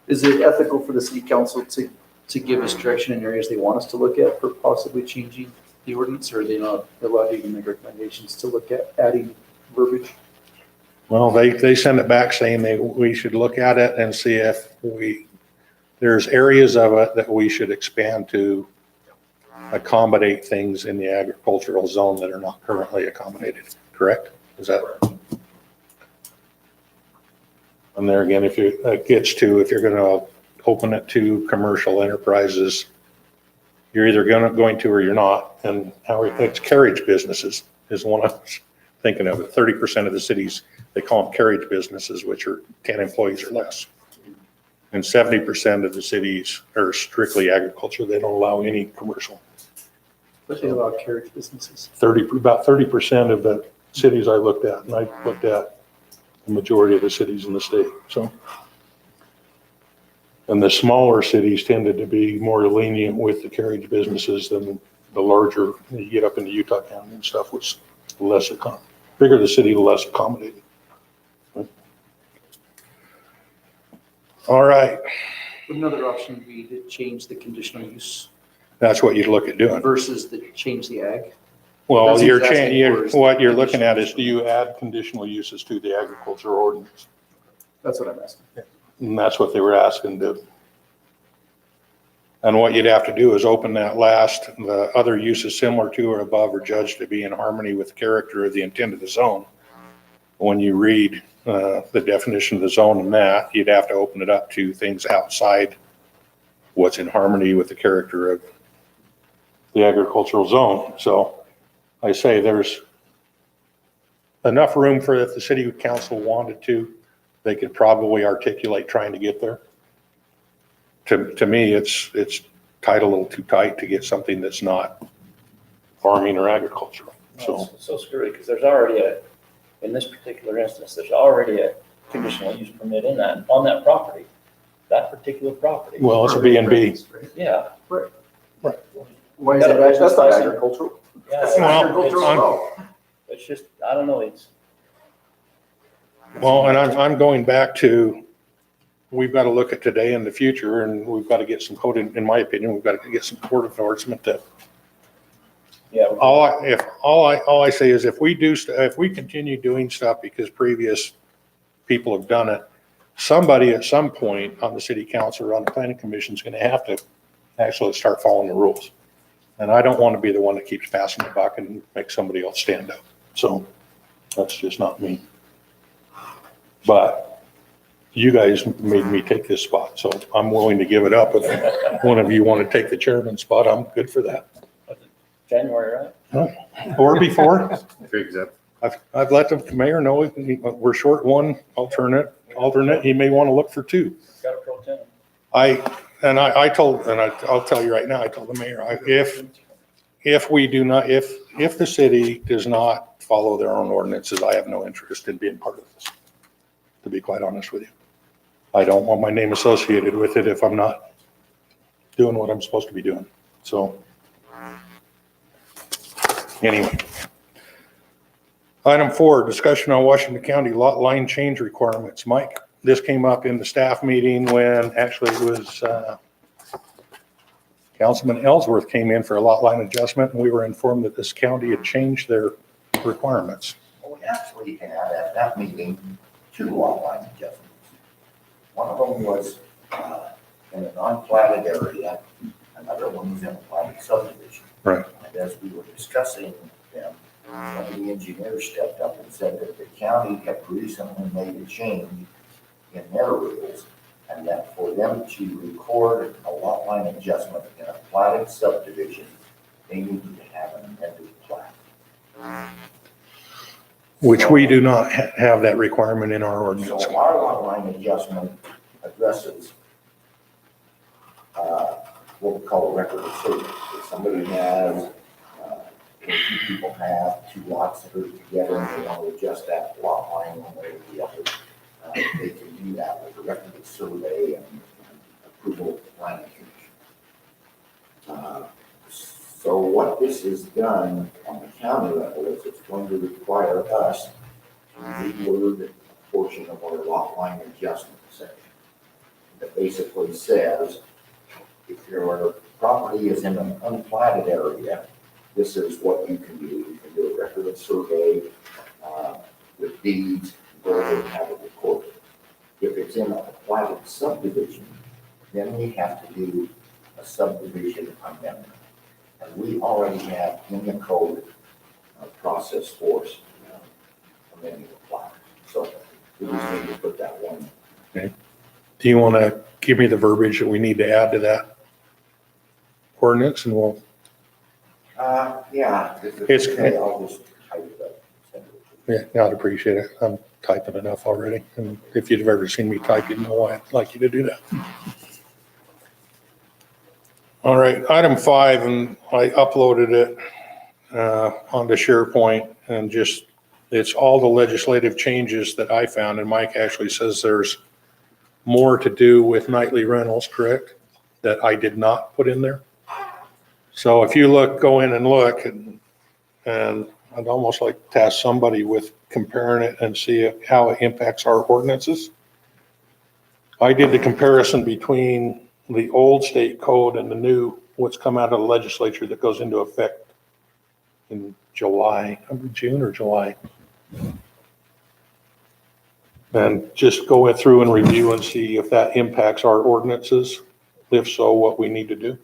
Is it ethical for the city council to give us direction in areas they want us to look at for possibly changing the ordinance, or are they not allowed to even make recommendations to look at adding verbiage? well, they send it back saying we should look at it and see if there's areas of it that we should expand to accommodate things in the agricultural zone that are not currently accommodated, correct? Is that? And there again, if you're gonna open it to commercial enterprises, you're either going to or you're not. And how it's carriage businesses is one I was thinking of. 30% of the cities, they call them carriage businesses, which are 10 employees or less. And 70% of the cities are strictly agriculture. They don't allow any commercial. But they allow carriage businesses. About 30% of the cities I looked at, and I looked at the majority of the cities in the state, so. And the smaller cities tended to be more lenient with the carriage businesses than the larger, you get up into Utah County and stuff, was less bigger the city, the less accommodating. All right, Another option would be to change the conditional use that's what you'd look at doing. versus change the ag. Well, That's what he's asking for is what you're looking conditional at is, use. do you add conditional uses to the agricultural ordinance? That's what I'm asking. And that's what they were asking to. And what you'd have to do is open that the other uses similar to or above are judged to be in harmony with the character of the intent of the zone. When you read the definition of the zone and that, you'd have to open it up to things outside what's in harmony with the character of the agricultural zone. So I say there's enough room for if the city council wanted to, they could probably articulate trying to get there. To me, it's tied a little too tight to get something that's not farming or agricultural. So, So screwy, because there's already in this particular instance, there's already a conditional use permit on that property, that particular property. well, it's a B and B. Yeah. Why is that? That's not agricultural. Yeah, Well, it's just, I don't know, Well, and I'm going back to, we've got to look at today and the future, and we've got to get some code, in my opinion, we've got to get some court enforcement that yeah. if all I say is if we if we continue doing stuff because previous people have done it, somebody at some point on the city council or on the planning commission is gonna have to actually start following the rules. And I don't want to be the one that keeps passing the buck and make somebody else stand up. So that's just not me. But you guys made me take this spot, so I'm willing to give it up. If one of you want to take the chairman spot, I'm good for that. January, right? Or before. Except I've let the mayor know we're short one alternate. He may want to look for two. Got a pro tem. I'll tell you right now, I told the mayor, if the city does not follow their own ordinances, I have no interest in being part of this, to be quite honest with you. I don't want my name associated with it if I'm not doing what I'm supposed to be doing. So anyway. Item 4, discussion on Washington County lot line change requirements. Mike, this came up in the staff meeting when actually it was Councilman Ellsworth came in for a lot line adjustment, and we were informed that this county had changed their requirements. Well, we actually had at that meeting 2 lot line adjustments. One of them was in a non-platted area, another one was in a platted subdivision. Right. And as we were discussing them, one of the engineers stepped up and said that the county had recently made a change in their rules, and that for them to record a lot line adjustment in a platted subdivision, they needed to have an amended plat. Which we do not have that requirement in our ordinance. So our lot line adjustment addresses what we call a record of service. If somebody has, if 2 people have 2 lots that are together and they want to adjust that lot line one way or the other, they can do that with a record of survey and approval of the planning commission. So what this has done on the county level is it's going to require us to reword a portion of our lot line adjustment section that basically says if your property is in an unplatted area, this is what you can do. You can do a record of survey with deeds, go ahead and have it recorded. If it's in a platted subdivision, then we have to do a subdivision amendment. And we already have in the code a process for us amending the plat. So we just need to put that one. Okay. Do you want to give me the verbiage that we need to add to that ordinance, and we'll. Yeah. It's okay. I'll just type it up. Send it. Yeah, I'd appreciate it. I'm typing enough already. And if you've ever seen me type, you'd know I'd like you to do that. All right, item 5, and I uploaded it onto SharePoint, and just, it's all the legislative changes that I found. And Mike actually says there's more to do with nightly rentals, correct? That I did not put in there. So if you go in and look, and I'd almost like to task somebody with comparing it and see how it impacts our ordinances. I did the comparison between the old state code and the new, what's come out of the legislature that goes into effect in June or July. And just go through and review and see if that impacts our ordinances. If so, what we need to do.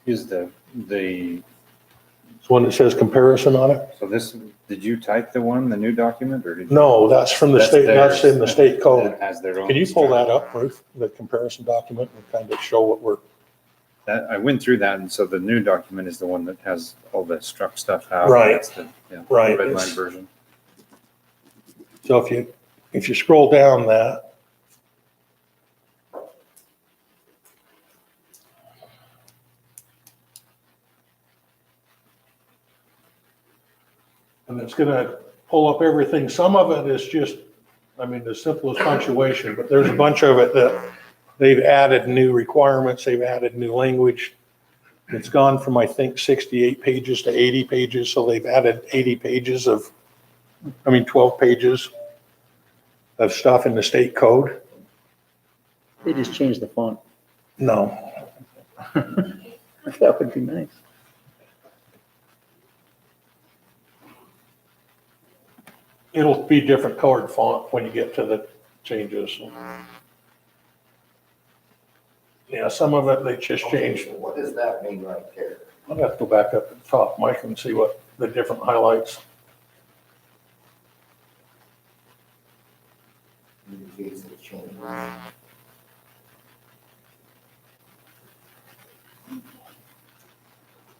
Is the It's one that says comparison on it? so this, did you type the new document, or did you? No, that's from the state, that's in the state code. That has their own. Can you pull that up, Ruth, the comparison document, and kind of show what we're, That, I went through that, and so the new document is the one that has all the struck stuff out. Right. That's the, yeah, Right. red line version. so if you scroll down that. And it's gonna pull up everything. Some of it is just, the simplest punctuation, but there's a bunch of it that they've added new requirements, they've added new language. It's gone from, I think, 68 pages to 80 pages, so they've added 80 pages 12 pages of stuff in the state code. They just changed the font. No, That would be nice. it'll be different colored font when you get to the changes. Yeah, some of it, they just changed. Okay, what does that mean right there? I'll have to go back up at the top, Mike, and see what the different highlights. Indicates the change.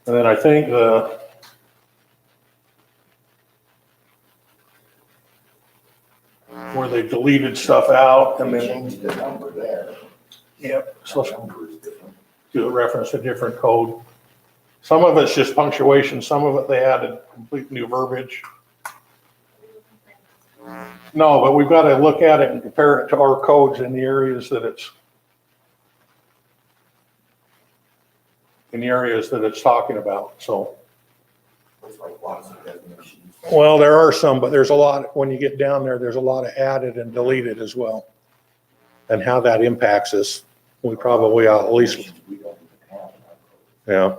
And then I think where they deleted stuff out and They then, changed the number there. yep, so The number is different. do a reference to different code. Some of it's just punctuation, some of it they added complete new verbiage. No, but we've got to look at it and compare it to our codes in the areas that it's talking about, so. Looks like lots of definitions. Well, there are some, but there's a lot, when you get down there, there's a lot of added and deleted as well. And how that impacts us, we probably ought at least, We don't even have. yeah.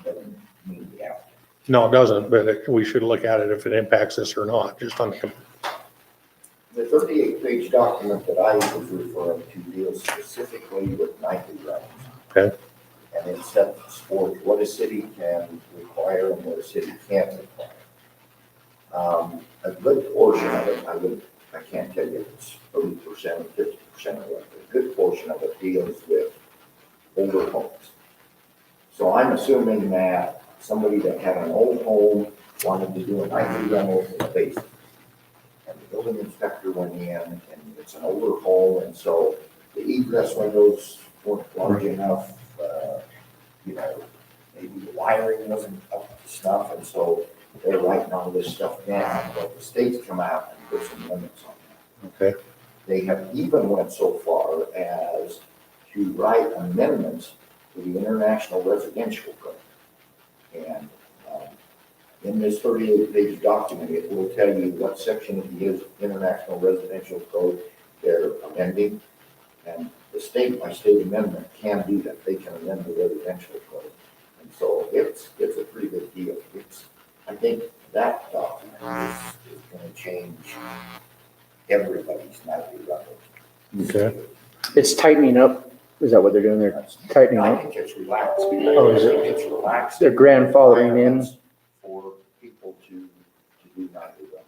Doesn't mean we have to. No, it doesn't, but we should look at it if it impacts us or not, just on the, The 38-page document that I was referring to deals specifically with nightly rentals. Okay. And it sets forth what a city can require and what a city can't require. A good portion of it, I can't tell you if it's 30% or 50% of it, a good portion of it deals with older homes. So I'm assuming that somebody that had an old home wanted to do a nightly rental in the basement. And the building inspector went in, and it's an older home, and so the egress windows weren't large enough, maybe the wiring wasn't up to snuff, and so they're writing all this stuff down, but the state's come out and put some limits on that. okay, They have even went so far as to write amendments to the International Residential Code. And in this 38-page document, it will tell you what section of the International Residential Code they're amending. And the state by state amendment can do that. They can amend the residential code. And so it's a pretty big deal. I think that document is going to change everybody's nightly rentals. okay. It's tightening up. Is that what they're doing? They're tightening I up. think it's relaxed. Oh, is it? It's relaxed. They're grandfathering in. For people to do nightly rentals.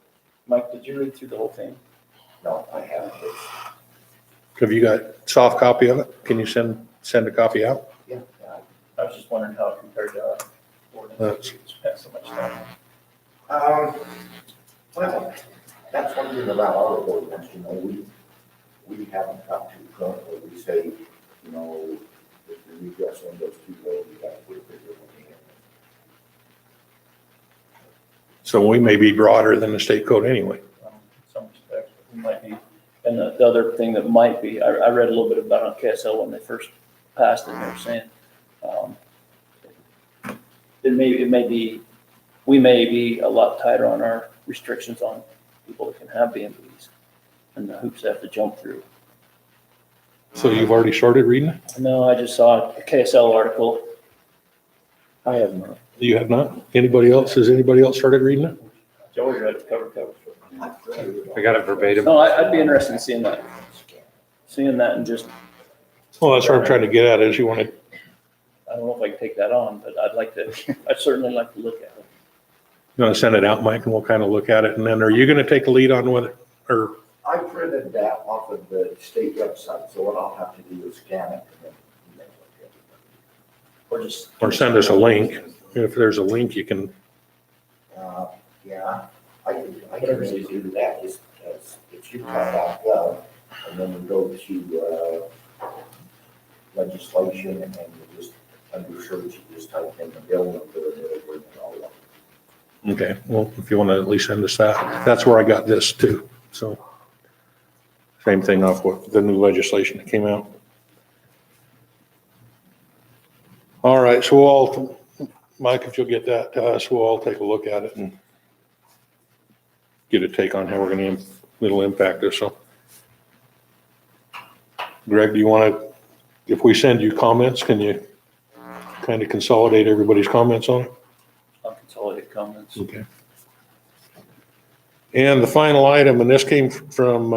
Mike, did you read through the whole thing? No, I haven't. Have you got soft copy of it? Can you send a copy out? Yeah. I was just wondering how it compared to our ordinance. We spent so much time. Well, that's one thing about our ordinance, we haven't got to the point where we say, if the egress window's too low, we got to put a bigger one in. So we may be broader than the state code anyway. In some respects, but we might be. And the other thing that might be, I read a little bit about on KSL when they first passed it, and they were saying, it may be, we may be a lot tighter on our restrictions on people that can have B&Bs and the hoops they have to jump through. So you've already started reading it? No, I just saw a KSL article. I have not. You have not? Anybody else? Has anybody else started reading it? Joey read it cover to cover. I got it verbatim. No, I'd be interested in seeing that. And just, Well, that's what I'm trying to get at is you want to, I don't know if I can take that on, but I'd certainly like to look at it. send it out, Mike, and we'll kind of look at it. And then are you going to take a lead on what, or, I printed that off of the state website, so what I'll have to do is scan it and then email it to or send us a link? If there's a link, you can, Yeah, I can really do that, just as it's utah.gov, and then we go to legislation, and then you just, under search, you just type in the bill number, and it'll bring it all up. okay, well, if you want to at least send us that, that's where I got this too, so. Same thing off what the new legislation that came out. All right, so we'll all, Mike, if you'll get that to us, we'll all take a look at it and get a take on how we're going to, it'll impact us, so. Greg, do you want to, if we send you comments, can you kind of consolidate everybody's comments on it? I'll consolidate all the comments. Okay. And the final item, and this came from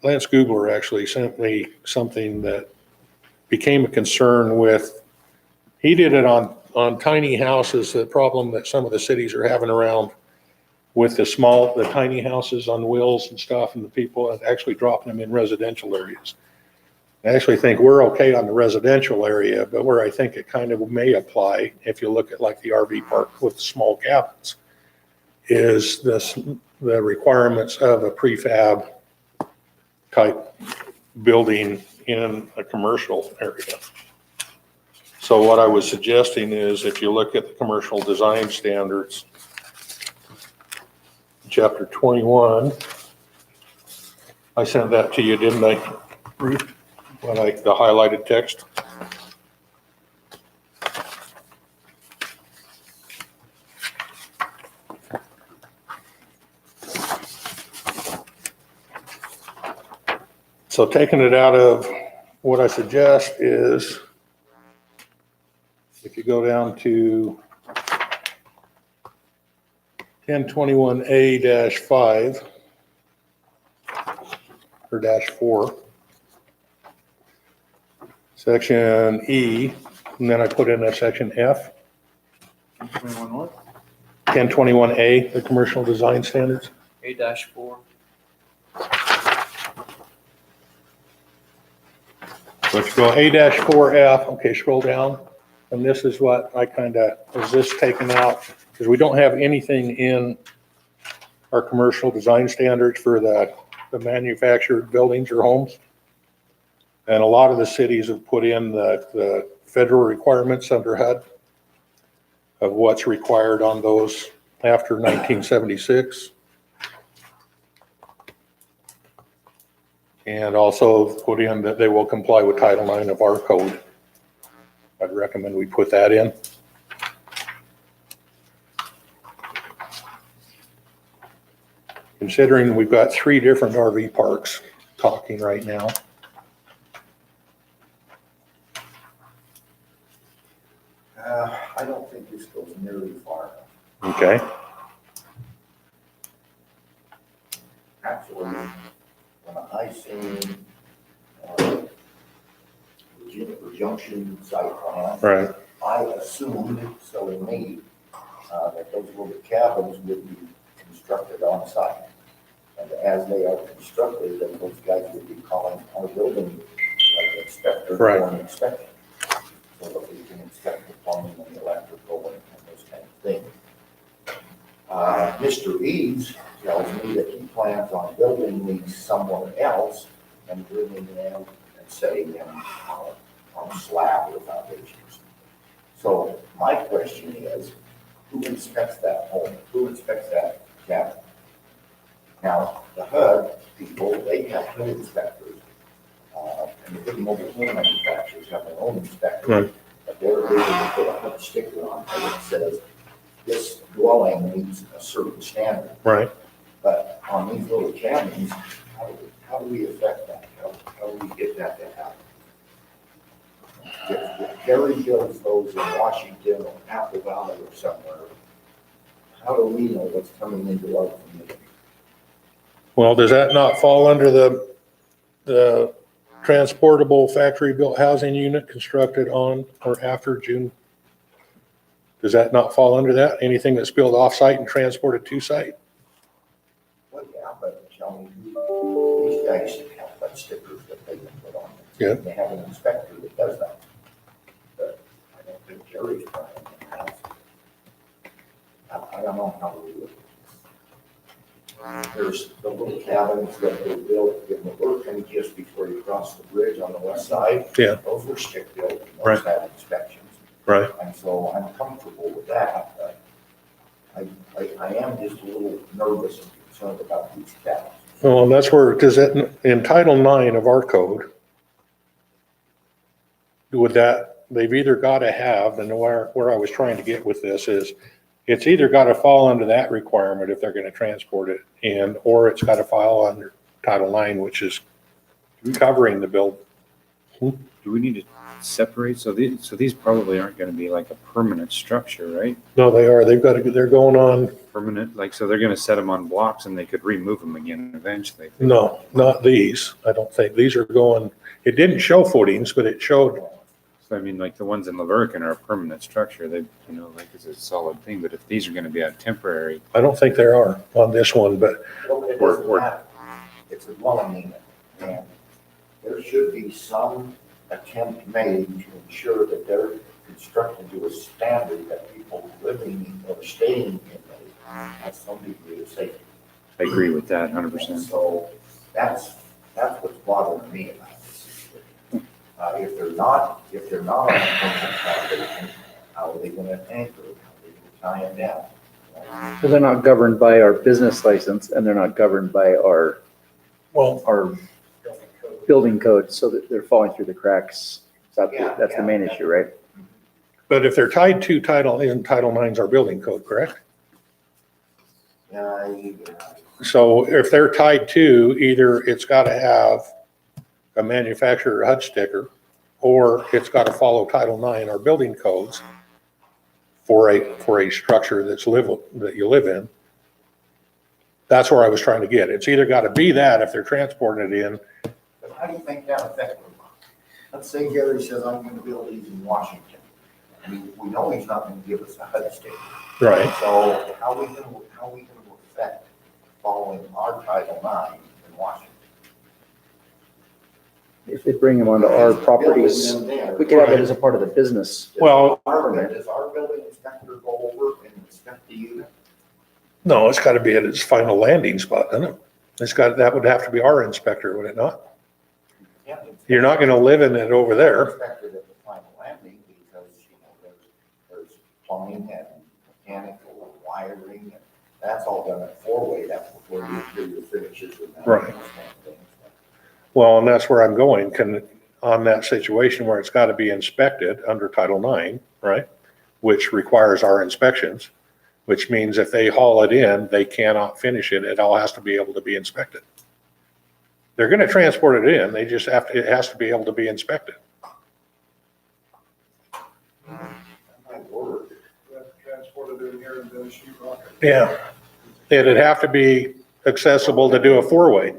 Lance Googler, actually sent me something that became a concern with, he did it on tiny houses, the problem that some of the cities are having around with the tiny houses on wheels and stuff, and the people actually dropping them in residential areas. I actually think we're okay on the residential area, but where I think it kind of may apply, if you look at like the RV park with the small cabins, is the requirements of a prefab type building in a commercial area. So what I was suggesting is if you look at the commercial design standards, chapter 21, I sent that to you, didn't I, Ruth? The highlighted text. So taking it out of, what I suggest is, if you go down to 1021A-5 or -4, section E, and then I put in a section F. 1021A, the commercial design standards. A-4. Let's go A-4F, okay, scroll down. And this is what I is this taken out? Because we don't have anything in our commercial design standards for the manufactured buildings or homes. And a lot of the cities have put in the federal requirements under HUD of what's required on those after 1976. And also put in that they will comply with Title IX of our code. I'd recommend we put that in. Considering we've got 3 different RV parks talking right now. I don't think this goes nearly far enough. Okay. Actually, when I seen the Junction site plan, Right. I assumed, so in me, that those little cabins would be constructed on site. And as they are constructed, then those guys would be calling our building inspector Right. for an inspection. So that we can inspect the plumbing and the electrical and those kind of things. Mr. Eads tells me that he plans on building these somewhere else and bringing them and setting them on slab or foundations. So my question is, who inspects that home? Who inspects that cabin? Now, the HUD people, they have HUD inspectors. And the big mobile home manufacturers have their own inspectors. Right. But they're able to put a HUD sticker on it that says, this dwelling meets a certain standard. Right. But on these little cabins, how do we affect that? How do we get that to happen? If Gary builds those in Washington or Apple Valley or somewhere, how do we know what's coming into our community? Well, does that not fall under the transportable factory-built housing unit constructed on or after June? Does that not fall under that? Anything that's built off-site and transported to site? Well, yeah, but tell me, these guys have HUD stickers that they can put on. Yeah. They have an inspector that does that. But I don't think Gary's trying to have. I don't know how we do it. There's the little cabins that were built in the working just before you cross the bridge on the west side. Yeah. Those were stick built, and those Right. had inspections. Right. And so I'm comfortable with that, but I am just a little nervous and concerned about these cabins. Well, and that's where, because in Title IX of our code, with that, they've either got to have, and where I was trying to get with this is, it's either got to fall under that requirement if they're going to transport it, or it's got to fall under Title IX, which is covering the build. Do we need to separate, so these probably aren't gonna be like a permanent structure, right? No, they are. They're going on, Permanent, like, so they're gonna set them on blocks and they could remove them again eventually. no, not these. I don't think. These are going, it didn't show footings, but it showed, So I mean, like the ones in Laverican are a permanent structure, they, like it's a solid thing, but if these are gonna be a temporary, I don't think there are on this one, but Well, it doesn't matter. It's a dwelling unit, and there should be some attempt made to ensure that they're constructed to a standard that people living or staying in those have some degree of safety. I agree with that 100%. So that's what's bothering me about this. If they're not on a permanent foundation, how are they gonna anchor it? How are they gonna tie it down? So they're not governed by our business license and they're not governed by our building code, so that they're falling through the cracks. So that's the main issue, right? But if they're tied to Title IX's our building code, correct? So if they're tied to, either it's gotta have a manufacturer HUD sticker, or it's gotta follow Title IX, our building codes, for a structure that you live in. That's where I was trying to get. It's either gotta be that if they're transporting it in. But how do you think that affects them? Let's say Gary says, I'm gonna build these in Washington. We know he's not gonna give us a HUD sticker. Right. So how are we gonna affect following our Title IX in Washington? If they bring them onto our properties, we could have it as a part of the business. Well, Does our building inspector go over and inspect the unit? no, it's gotta be at its final landing spot, doesn't it? That would have to be our inspector, would it not? You're not gonna live in it over there. Inspected at the final landing because, there's plumbing and mechanical and wiring, and that's all done at four-way, that's before you do your finishes and that. Right. those kind of things. Well, and that's where I'm going, on that situation where it's gotta be inspected under Title IX, right? Which requires our inspections, which means if they haul it in, they cannot finish it. It all has to be able to be inspected. They're gonna transport it in, it has to be able to be inspected. My word. Transported in here and then sheet rock it. Yeah. It'd have to be accessible to do a four-way.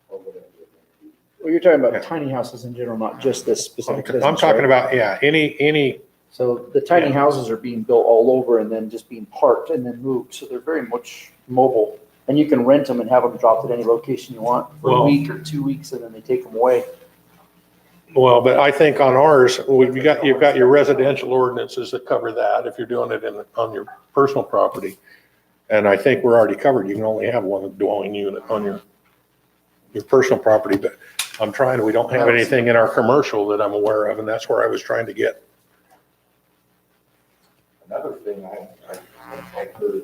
Well, you're talking about tiny houses in general, not just this specific business. I'm talking right? about, any, So the tiny houses are being built all over and then just being parked and then moved, so they're very much mobile. And you can rent them and have them dropped at any location you want for a Well- week or 2 weeks, and then they take them away. well, but I think on ours, you've got your residential ordinances that cover that, if you're doing it on your personal property. And I think we're already covered, you can only have one dwelling unit on your personal property, but we don't have anything in our commercial that I'm aware of, and that's where I was trying to get. Another thing I heard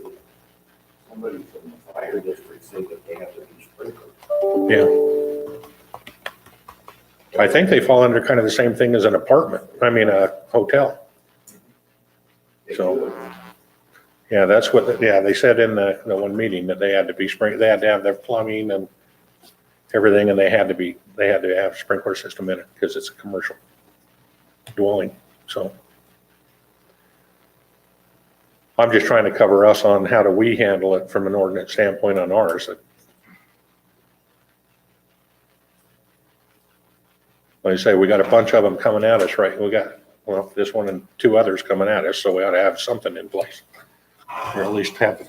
somebody from the fire district say that they have to be sprinkled. Yeah. I think they fall under kind of the same thing as an apartment, a hotel. So, yeah, that's what, they said in the one meeting that they had to be they had to have their plumbing and everything, and they had to have a sprinkler system in it because it's a commercial dwelling, so. I'm just trying to cover us on how do we handle it from an ordinance standpoint on ours. Like I say, we got a bunch of them coming at us, right? We got, this one and two others coming at us, so we ought to have something in place. Or at least have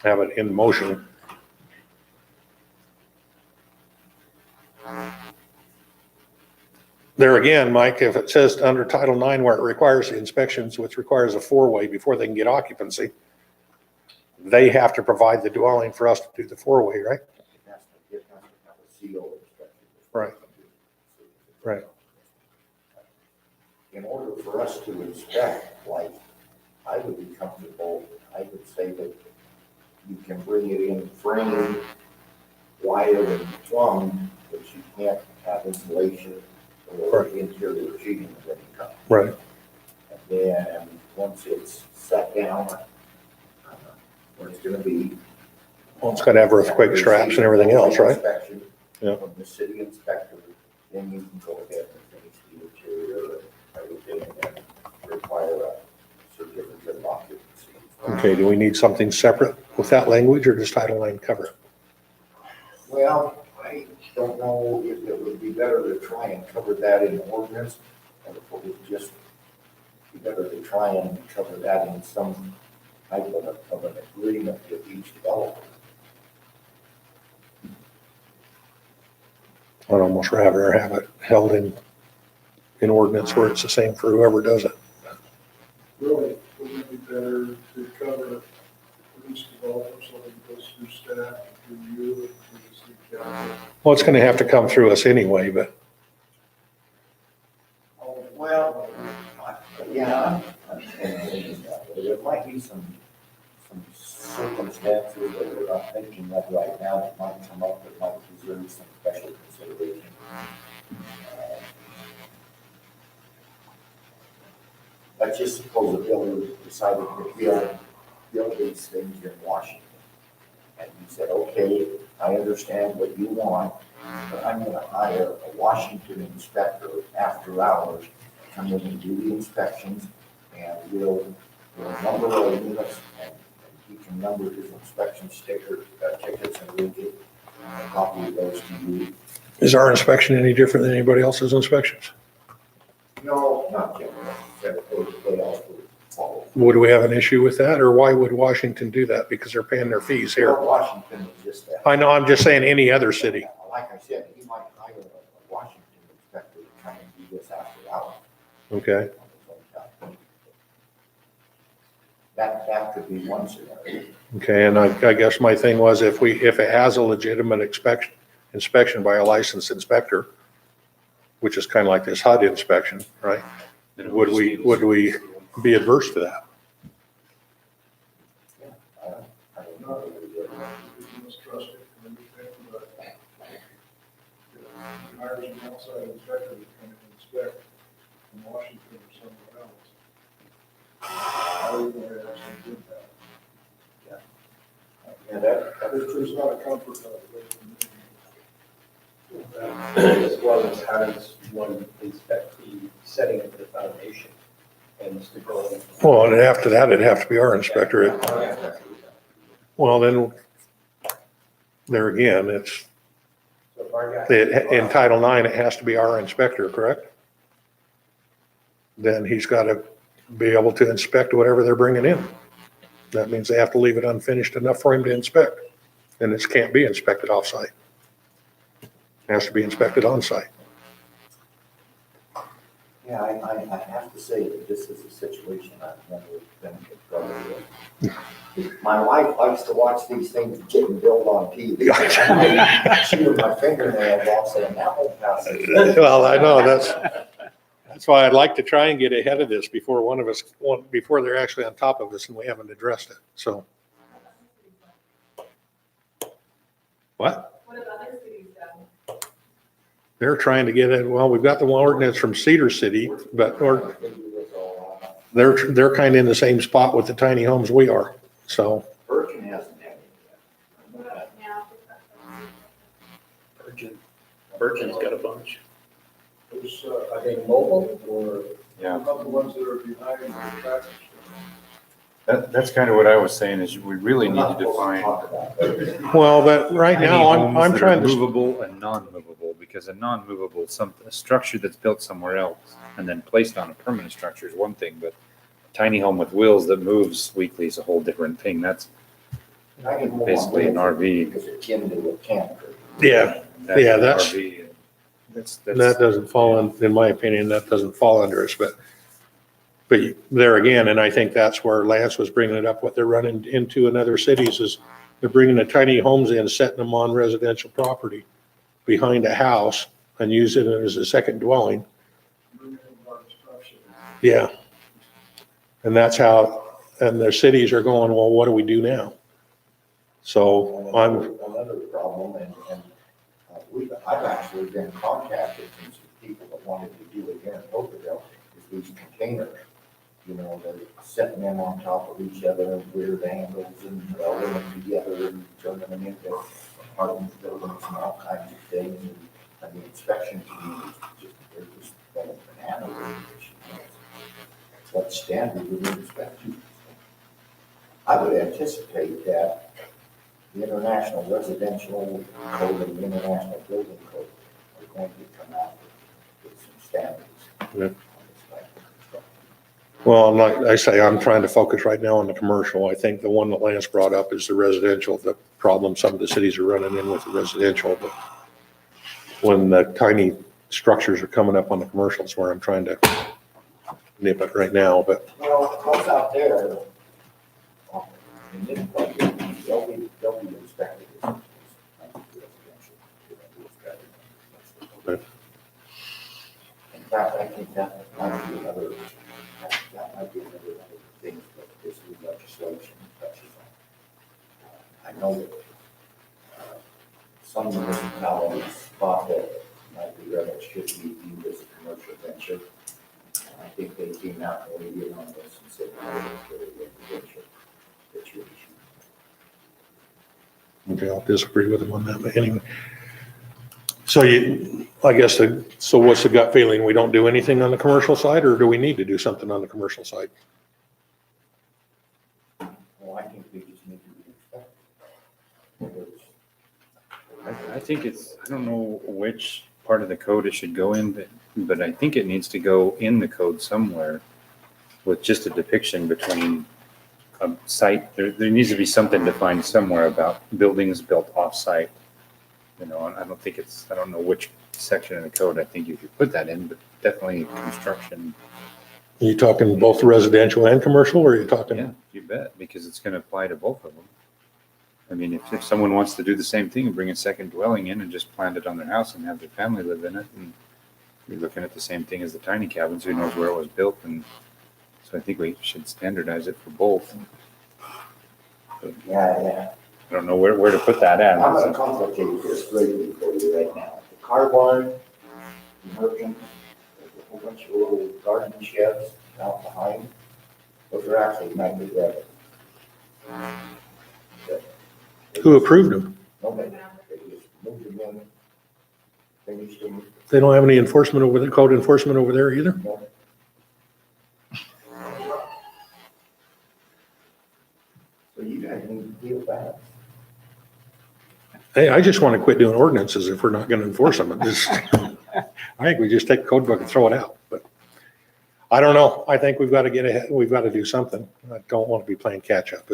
it in motion. There again, Mike, if it says under Title IX where it requires the inspections, which requires a four-way before they can get occupancy, they have to provide the dwelling for us to do the four-way, right? It has to have a CO inspection. Right. Right. In order for us to inspect, like, I would be comfortable, I would say that you can bring it in framed, wired and plumbed, but you can't have insulation or interior sheeting of any kind. Right. And then, once it's set down, where it's gonna be. Well, it's got to have earthquake straps and everything else, right? Inspection Yeah. from the city inspector then you can go ahead and finish the interior and everything and require a certificate of occupancy. Okay, do we need something separate with that language, or does Title IX cover it? Well, I don't know if it would be better to try and cover that in the ordinance, or if it would just be better to try and cover that in some type of an agreement with each developer. I'd almost rather have it held in ordinance where it's the same for whoever does it. Really, wouldn't it be better to cover each developer so that it goes through staff, through you, and through the city council? Well, it's gonna have to come through us anyway, but Oh, well, yeah, there might be some circumstances that we're not thinking of right now that might come up that might deserve some special consideration. Let's just suppose a builder decided to build these things in Washington. And he said, okay, I understand what you want, but I'm gonna hire a Washington inspector after hours to come in and do the inspections, and we'll number our units, and he can number his inspection tickets, and we'll get a copy of those to you. is our inspection any different than anybody else's inspections? No, not generally, they also follow. Would we have an issue with that, or why would Washington do that? Because they're paying their fees here. Well, Washington is just that. I know, I'm just saying any other city. Like I said, he might hire a Washington inspector to come and do this after hours. Okay, That could be one scenario. okay, and I guess my thing was if it has a legitimate inspection by a licensed inspector, which is kind of like this HUD inspection, right? Would we be adverse to that? I don't No, know. you must trust it and everything, but he hires an outside inspector to come and inspect in Washington or somewhere else. How are you going to actually do that? Yeah, that is true. There's not a comfort level. As well as how does one inspect the setting of the foundation and the stability? Well, and after that, it'd have to be our inspector. Well, then, there again, it's, So if our guy. in Title IX, it has to be our inspector, correct? Then he's got to be able to inspect whatever they're bringing in. That means they have to leave it unfinished enough for him to inspect. And this can't be inspected off-site. It has to be inspected on-site. Yeah, I have to say that this is a situation I've never been confronted with. My wife likes to watch these things getting built on TV. She with my fingernails off saying, that won't pass. Well, I know, that's why I'd like to try and get ahead of this before before they're actually on top of us and we haven't addressed it, so. What? What have other cities done? They're trying to get it, well, we've got the ordinance from Cedar City, but they're kind of in the same spot with the tiny homes we are, so. Virgin hasn't had it Now, Virgin's got a bunch. There's, Are they mobile or? Yeah, not the ones that are behind the tractor. that's kind of what I was saying, is we really yet. need to define Well, but right tiny now, homes I'm that are trying to, movable and non-movable, because a non-movable, a structure that's built somewhere else and then placed on a permanent structure is one thing, but a tiny home with wheels that moves weekly is a whole different thing. That's I can move on basically an with it RV. Because it's akin to a camper. yeah, Yeah, that's- RV. That's that doesn't fall in my opinion, that doesn't fall under us, but there again, and I think that's where Lance was bringing it up, what they're running into in other cities is they're bringing the tiny homes in, setting them on residential property behind a house and using it as a second dwelling. Yeah. And that's how, and their cities are going, well, what do we do now? So Another problem, and I've actually been contacted from some people that wanted to do it here in Oakville, is these containers. You know, they're setting them on top of each other and weird angles and welding them together and turning them into apartment buildings and all kinds of things. And the inspection community that standard we would expect you. I would anticipate that the International Residential Code and the International Building Code are going to come out with some standards. Yeah. on this type of construction. Well, I'm trying to focus right now on the commercial. I think the one that Lance brought up is the residential, the problem some of the cities are running in with the residential, but when the tiny structures are coming up on the commercials where I'm trying to nip it right now, but Well, those out there, in this budget, they'll be inspected as residential. Okay. In fact, I think that might be another thing that this new legislation touches on. I know that some municipalities thought that multi-revenue should be viewed as a commercial venture. I think they came out and weighed in on this and said, no, it's really a residential situation. okay, I'll disagree with him on that, but anyway. So I guess, so what's the gut feeling? We don't do anything on the commercial side, or do we need to do something on the commercial side? Well, I think we just need to be expected. I think I don't know which part of the code it should go in, but I think it needs to go in the code somewhere with just a depiction between a site. There needs to be something defined somewhere about buildings built off-site. You know, and I don't know which section of the code I think you could put that in, but definitely construction. Are you talking both residential and commercial, or are you talking? Yeah, you bet, because it's going to apply to both of them. I mean, if someone wants to do the same thing and bring a second dwelling in and just plant it on their house and have their family live in it, and you're looking at the same thing as the tiny cabins, who knows where it was built, and so I think we should standardize it for both. Yeah. I don't know where to put that at. I'm gonna complicate this greatly for you right now. The car barn, the merchant, there's a whole bunch of little garden sheds out behind. Those are actually multi-revenue. Who approved them? Nobody, they just moved them in, finished them. They don't have any enforcement over the code enforcement over there either? No. So you guys need to deal with that. Hey, I just want to quit doing ordinances if we're not going to enforce them. I think we just take the code book and throw it out, but I don't know. I think we've got to get ahead. We've got to do something. I don't want to be playing catch up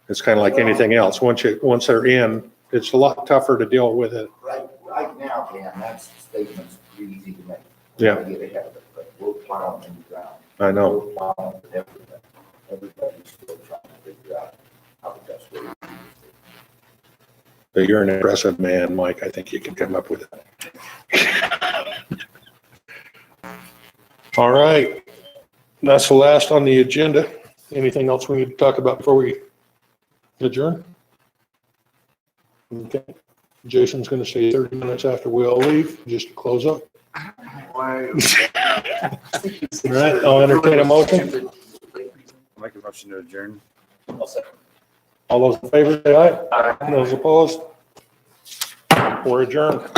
it's kind of like anything else. Once they're in, it's a lot tougher to deal with it. Right now, Dan, that statement's pretty easy to make. Yeah. Get ahead of it, but we're plowing in the ground. I know. We're plowing with everything. Everybody's still trying to figure out how the best way to do it. But you're an impressive man, Mike. I think you can come up with it. All right. That's the last on the agenda. Anything else we need to talk about before we adjourn? Okay. Jason's going to stay 30 minutes after we all leave, just to close up. All right, I'll entertain a motion. Make a motion to adjourn. All those in favor, say aye. Aye. Those opposed? We're adjourned.